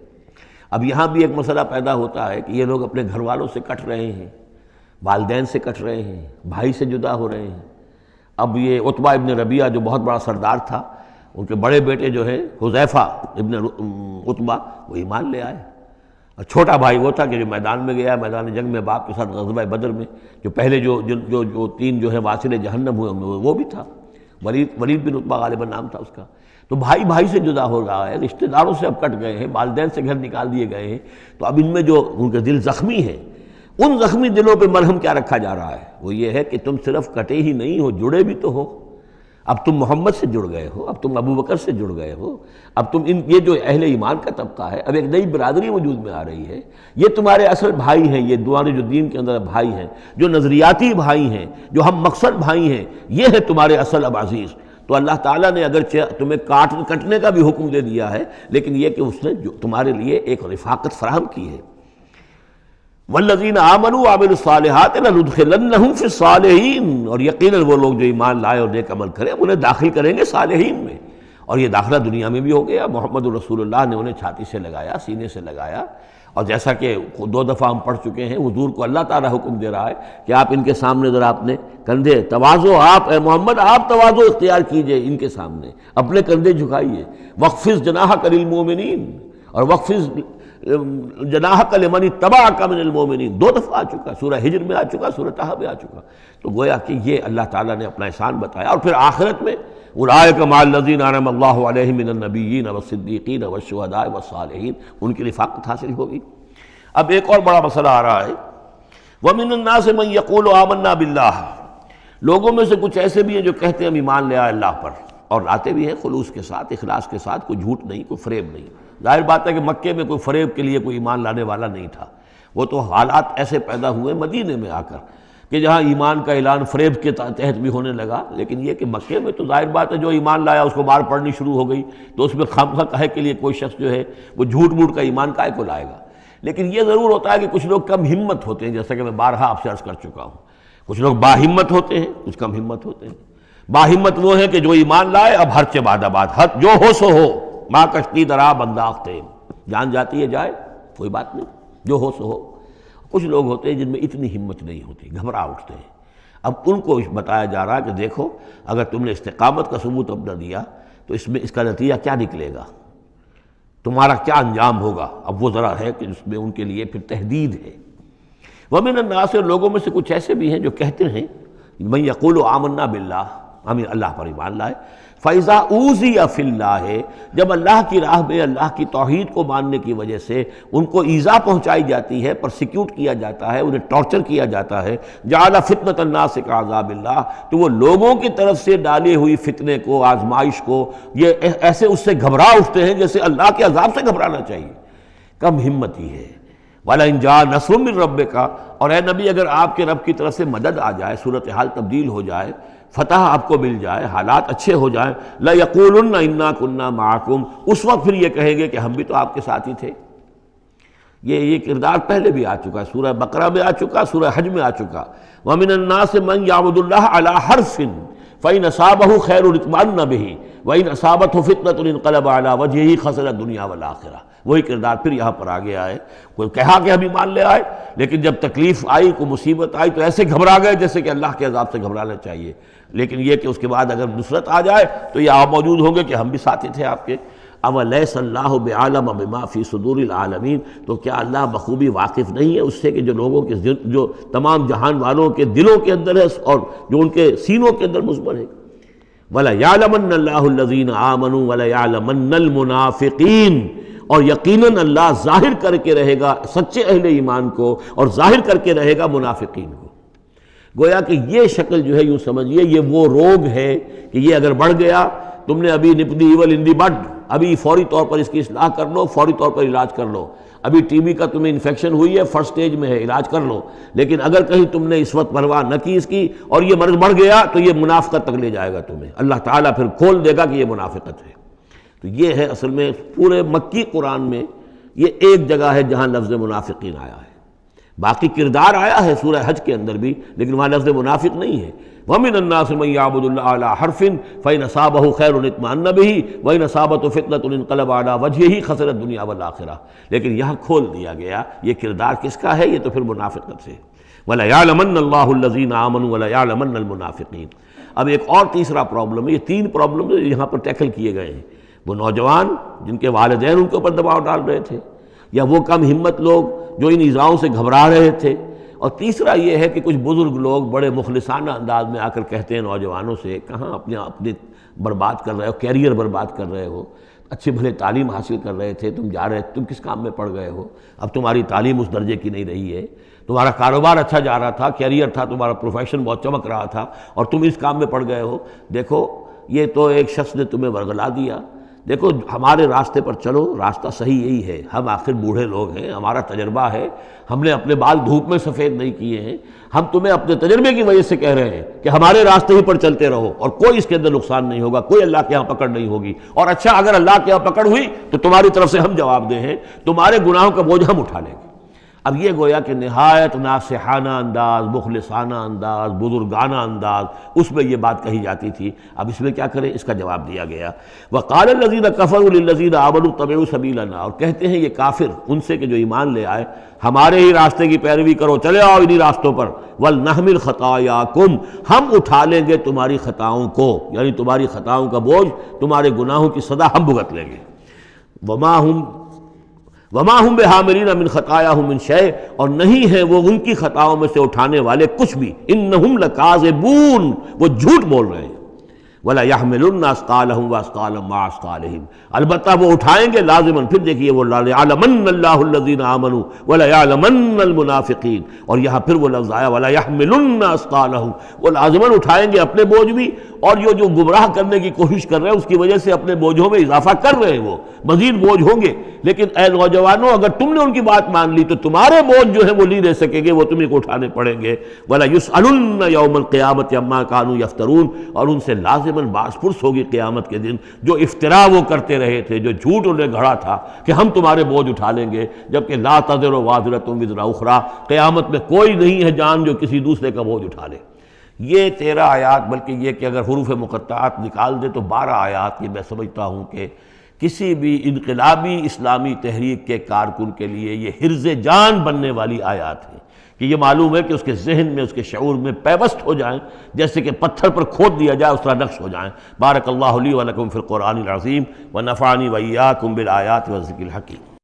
اب یہاں بھی ایک مسئلہ پیدا ہوتا ہے کہ یہ لوگ اپنے گھر والوں سے کٹ رہے ہیں، والدین سے کٹ رہے ہیں، بھائی سے جدا ہو رہے ہیں۔ اب یہ عتبہ ابن ربیعہ جو بہت بڑا سردار تھا، ان کے بڑے بیٹے جو ہے حذیفہ ابن عتبہ، وہ ایمان لے آئے، اور چھوٹا بھائی وہ تھا کہ جو میدان میں گیا، میدان جنگ میں باپ کے ساتھ غزوہ بدر میں، جو پہلے جو 3 جو ہے واصل جہنم ہوئے ان میں وہ بھی تھا، ولید بن عتبہ غالباً نام تھا اس کا۔ تو بھائی سے جدا ہو رہا ہے، رشتہ داروں سے اب کٹ گئے ہیں، والدین سے گھر نکال دیے گئے ہیں، تو اب ان میں جو ان کے دل زخمی ہیں، ان زخمی دلوں پہ مرہم کیا رکھا جا رہا ہے؟ وہ یہ ہے کہ تم صرف کٹے ہی نہیں ہو، جڑے بھی تو ہو۔ اب تم محمد سے جڑ گئے ہو، اب تم ابو بکر سے جڑ گئے ہو، اب تم یہ جو اہل ایمان کا طبقہ ہے، اب ایک نئی برادری وجود میں آ رہی ہے، یہ تمہارے اصل بھائی ہیں، یہ تمہارے جو دین کے اندر بھائی ہیں، جو نظریاتی بھائی ہیں، جو ہم مقصد بھائی ہیں، یہ ہے تمہارے اصل اب عزیز۔ تو اللہ تعالیٰ نے اگرچہ تمہیں کٹنے کا بھی حکم دے دیا ہے، لیکن یہ کہ اس نے جو تمہارے لیے ایک رفاقت فراہم کی ہے۔ والذین آمنوا وعملوا الصالحات لندخلنہم فی الصالحین، اور یقیناً وہ لوگ جو ایمان لائے اور نیک عمل کرے، انہیں داخل کریں گے صالحین میں۔ اور یہ داخلہ دنیا میں بھی ہو گیا، محمد رسول اللہ نے انہیں چھاتی سے لگایا، سینے سے لگایا، اور جیسا کہ 2 دفعہ ہم پڑھ چکے ہیں، حضور کو اللہ تعالیٰ حکم دے رہا ہے کہ آپ ان کے سامنے ذرا اپنے کندھے تواضع، آپ اے محمد آپ تواضع اختیار کیجئے ان کے سامنے، اپنے کندھے جھکائیے، وَاخْفِضْ جَنَاحَكَ لِلْمُؤْمِنِينَ، اور وَاخْفِضْ جناحک لمن اتبعک من المؤمنین 2 دفعہ آ چکا، سورہ ہجر میں آ چکا، سورہ طہ میں آ چکا۔ تو گویا کہ یہ اللہ تعالیٰ نے اپنا احسان بتایا، اور پھر آخرت میں اولئک مع الذین انعم اللہ علیہم من النبیین والصدیقین والشہداء والصالحین، ان کی رفاقت حاصل ہوگی۔ اب ایک اور بڑا مسئلہ آ رہا ہے، ومن الناس من یقول آمنا باللہ، لوگوں میں سے کچھ ایسے بھی ہیں جو کہتے ہیں ہم ایمان لے آئے اللہ پر، اور لاتے بھی ہیں خلوص کے ساتھ، اخلاص کے ساتھ، کوئی جھوٹ نہیں، کوئی فریب نہیں۔ ظاہر بات ہے کہ مکے میں کوئی فریب کے لیے کوئی ایمان لانے والا نہیں تھا، وہ تو حالات ایسے پیدا ہوئے مدینے میں آ کر کہ جہاں ایمان کا اعلان فریب کے تحت بھی ہونے لگا، لیکن یہ کہ مکے میں تو ظاہر بات ہے جو ایمان لایا اس کو مار پڑنی شروع ہو گئی، تو اس میں خامخواہ کہے کے لیے کوئی شخص جو ہے وہ جھوٹ موٹ کا ایمان کائے کو لائے گا۔ لیکن یہ ضرور ہوتا ہے کہ کچھ لوگ کم ہمت ہوتے ہیں، جیسا کہ میں بارہا آپ سے عرض کر چکا ہوں، کچھ لوگ باہمت ہوتے ہیں، کچھ کم ہمت ہوتے ہیں۔ باہمت وہ ہے کہ جو ایمان لائے اب ہر چہ بعد آباد، حد جو ہو سو ہو، ماں کشتی درا بنداختے، جان جاتی ہے جائے کوئی بات نہیں، جو ہو سو ہو۔ کچھ لوگ ہوتے ہیں جن میں اتنی ہمت نہیں ہوتی، گھبرا اٹھتے ہیں۔ اب ان کو بتایا جا رہا ہے کہ دیکھو اگر تم نے استقامت کا ثبوت اب نہ دیا تو اس کا نتیجہ کیا نکلے گا، تمہارا کیا انجام ہوگا۔ اب وہ ذرا ہے کہ اس میں ان کے لیے پھر تحدید ہے۔ وَمِنَ النَّاسِ، لوگوں میں سے کچھ ایسے بھی ہیں جو کہتے ہیں مَن یقول آمنا باللہ، ہم اللہ پر ایمان لائے، فَإِذَا أُوذِیَ فِی اللَّہِ، جب اللہ کی راہ میں اللہ کی توحید کو ماننے کی وجہ سے ان کو ایذا پہنچائی جاتی ہے، پرسیکیوٹ کیا جاتا ہے، انہیں ٹارچر کیا جاتا ہے، جعل فتنۃ الناس کعذاب اللہ، تو وہ لوگوں کی طرف سے ڈالی ہوئی فتنے کو، آزمائش کو، یہ ایسے اس سے گھبرا اٹھتے ہیں جیسے اللہ کے عذاب سے گھبرانا چاہیے۔ کم ہمتی ہے۔ وَلَئِن جَاءَ نَصْرٌ مِّن رَّبِّكَ، اور اے نبی اگر آپ کے رب کی طرف سے مدد آ جائے، صورتحال تبدیل ہو جائے، فتح آپ کو مل جائے، حالات اچھے ہو جائیں، لَيَقُولُنَّ إِنَّا كُنَّا مَعَكُمْ، اس وقت پھر یہ کہیں گے کہ ہم بھی تو آپ کے ساتھ ہی تھے۔ یہ کردار پہلے بھی آ چکا، سورہ بقرہ میں آ چکا، سورہ حج میں آ چکا۔ وَمِنَ النَّاسِ مَن يَعْبُدُ اللَّهَ عَلَىٰ حَرْفٍ فَإِنْ أَصَابَهُ خَيْرٌ اطْمَأَنَّ بِهِ وَإِنْ أَصَابَتْهُ فِتْنَةٌ انقلب عَلَىٰ وَجْهِهِ خَسِرَ الدُّنْيَا وَالْآخِرَةَ۔ وہی کردار پھر یہاں پر آ گیا ہے۔ کوئی کہا کہ ہم ایمان لے آئے، لیکن جب تکلیف آئی، کوئی مصیبت آئی تو ایسے گھبرا گئے جیسے کہ اللہ کے عذاب سے گھبرانا چاہیے، لیکن یہ کہ اس کے بعد اگر نصرت آ جائے تو یہ آپ موجود ہوں گے کہ ہم بھی ساتھی تھے آپ کے۔ اولیس اللہ بعالم بما فی صدور العالمین، تو کیا اللہ بخوبی واقف نہیں ہے اس سے کہ جو لوگوں کے جو تمام جہان والوں کے دلوں کے اندر ہے اور جو ان کے سینوں کے اندر مضمر ہے۔ وَلَيَعْلَمَنَّ اللَّهُ الَّذِينَ آمَنُوا وَلَيَعْلَمَنَّ الْمُنَافِقِينَ، اور یقیناً اللہ ظاہر کر کے رہے گا سچے اہل ایمان کو، اور ظاہر کر کے رہے گا منافقین کو۔ گویا کہ یہ شکل جو ہے یوں سمجھیے یہ وہ روگ ہے کہ یہ اگر بڑھ گیا، تم نے ابھی نپ دی ایول ان دی بڈ، ابھی فوری طور پر اس کی اصلاح کر لو، فوری طور پر علاج کر لو۔ ابھی ٹی بی کا تمہیں انفیکشن ہوئی ہے، فرسٹ سٹیج میں ہے، علاج کر لو۔ لیکن اگر کہیں تم نے اس وقت پرواہ نہ کی اس کی اور یہ مرض بڑھ گیا تو یہ منافقت تک لے جائے گا تمہیں، اللہ تعالیٰ پھر کھول دے گا کہ یہ منافقت ہے۔ تو یہ ہے اصل میں پورے مکی قرآن میں یہ ایک جگہ ہے جہاں لفظ منافقین آیا ہے، باقی کردار آیا ہے سورہ حج کے اندر بھی، لیکن وہاں لفظ منافق نہیں ہے۔ وَمِنَ النَّاسِ مَن يَعْبُدُ اللَّهَ عَلَىٰ حَرْفٍ فَإِنْ أَصَابَهُ خَيْرٌ اطْمَأَنَّ بِهِ وَإِنْ أَصَابَتْهُ فِتْنَةٌ انقلب عَلَىٰ وَجْهِهِ خَسِرَ الدُّنْيَا وَالْآخِرَةَ، لیکن یہاں کھول دیا گیا یہ کردار کس کا ہے، یہ تو پھر منافقت سے۔ وَلَيَعْلَمَنَّ اللَّهُ الَّذِينَ آمَنُوا وَلَيَعْلَمَنَّ الْمُنَافِقِينَ۔ اب ایک اور تیسرا پرابلم ہے، یہ 3 پرابلم یہاں پر ٹیکل کیے گئے ہیں۔ وہ نوجوان جن کے والدین ان کے اوپر دباؤ ڈال رہے تھے، یا وہ کم ہمت لوگ جو ان ایذاؤں سے گھبرا رہے تھے، اور تیسرا یہ ہے کہ کچھ بزرگ لوگ بڑے مخلصانہ انداز میں آ کر کہتے ہیں نوجوانوں سے، کہاں اپنے برباد کر رہے ہو، کیریئر برباد کر رہے ہو، اچھے بھلے تعلیم حاصل کر رہے تھے، تم جا رہے تم کس کام میں پڑ گئے ہو، اب تمہاری تعلیم اس درجے کی نہیں رہی ہے، تمہارا کاروبار اچھا جا رہا تھا، کیریئر تھا، تمہارا پروفیشن بہت چمک رہا تھا، اور تم اس کام میں پڑ گئے ہو۔ دیکھو یہ تو ایک شخص نے تمہیں ورغلا دیا، دیکھو ہمارے راستے پر چلو، راستہ صحیح یہی ہے، ہم آخر بوڑھے لوگ ہیں، ہمارا تجربہ ہے، ہم نے اپنے بال دھوپ میں سفید نہیں کیے ہیں، ہم تمہیں اپنے تجربے کی وجہ سے کہہ رہے ہیں کہ ہمارے راستے ہی پر چلتے رہو، اور کوئی اس کے اندر نقصان نہیں ہوگا، کوئی اللہ کے ہاں پکڑ نہیں ہوگی، اور اچھا اگر اللہ کے ہاں پکڑ ہوئی تو تمہاری طرف سے ہم جواب دہ ہیں، تمہارے گناہوں کا بوجھ ہم اٹھا لیں گے۔ اب یہ گویا کہ نہایت ناصحانہ انداز، مخلصانہ انداز، بزرگانہ انداز اس میں یہ بات کہی جاتی تھی. اب اس میں کیا کریں؟ اس کا جواب دیا گیا. وقال الذین کفروا للذین آمنوا اتبعوا سبیلنا، اور کہتے ہیں یہ کافر ان سے کہ جو ایمان لے آئے، ہمارے ہی راستے کی پیروی کرو، چلے آؤ انہی راستوں پر. وَلْنَحْمِلْ خَطَايَاكُمْ، ہم اٹھا لیں گے تمہاری خطاؤں کو، یعنی تمہاری خطاؤں کا بوجھ، تمہارے گناہوں کی سزا ہم بھگت لیں گے. وما ہم بحاملین من خطایاہم من شیء، اور نہیں ہیں وہ ان کی خطاؤں میں سے اٹھانے والے کچھ بھی. انہم لکاذبون، وہ جھوٹ بول رہے ہیں. ولا يحملن اثقالهم واثقالا مع اثقالهم، البتہ وہ اٹھائیں گے لازماً. پھر دیکھیے وہ ليعلمن الله الذين آمنوا ولا يعلمن المنافقین، اور یہاں پھر وہ لفظ آیا ولا يحملن اثقالهم، وہ لازماً اٹھائیں گے اپنے بوجھ بھی، اور جو گمراہ کرنے کی کوشش کر رہے ہیں اس کی وجہ سے اپنے بوجھوں میں اضافہ کر رہے ہیں، وہ مزید بوجھ ہوں گے. لیکن اے نوجوانوں، اگر تم نے ان کی بات مان لی تو تمہارے بوجھ جو ہے وہ نہیں لے سکیں گے، وہ تمہیں کو اٹھانے پڑیں گے. ولا يسألن يوم القيامة عما كانوا يفترون، اور ان سے لازماً باس پرس ہوگی قیامت کے دن جو افطرا وہ کرتے رہے تھے، جو جھوٹ انہیں گھڑا تھا کہ ہم تمہارے بوجھ اٹھا لیں گے، جبکہ لا تزر وازرۃ وزر اخری، قیامت میں کوئی نہیں ہے جان جو کسی دوسرے کا بوجھ اٹھا لے. یہ 13 آیات، بلکہ یہ کہ اگر حروف مقطعات نکال دے تو 12 آیات، یہ میں سمجھتا ہوں کہ کسی بھی انقلابی اسلامی تحریک کے کارکن کے لیے یہ حرز جان بننے والی آیات ہیں، کہ یہ معلوم ہے کہ اس کے ذہن میں، اس کے شعور میں پیوست ہو جائیں، جیسے کہ پتھر پر کھود دیا جائے اس طرح نقش ہو جائیں. بارک اللہ لی و لکم فی القرآن العظیم ونفعنی وإیاکم بالآیات والذکر الحکیم.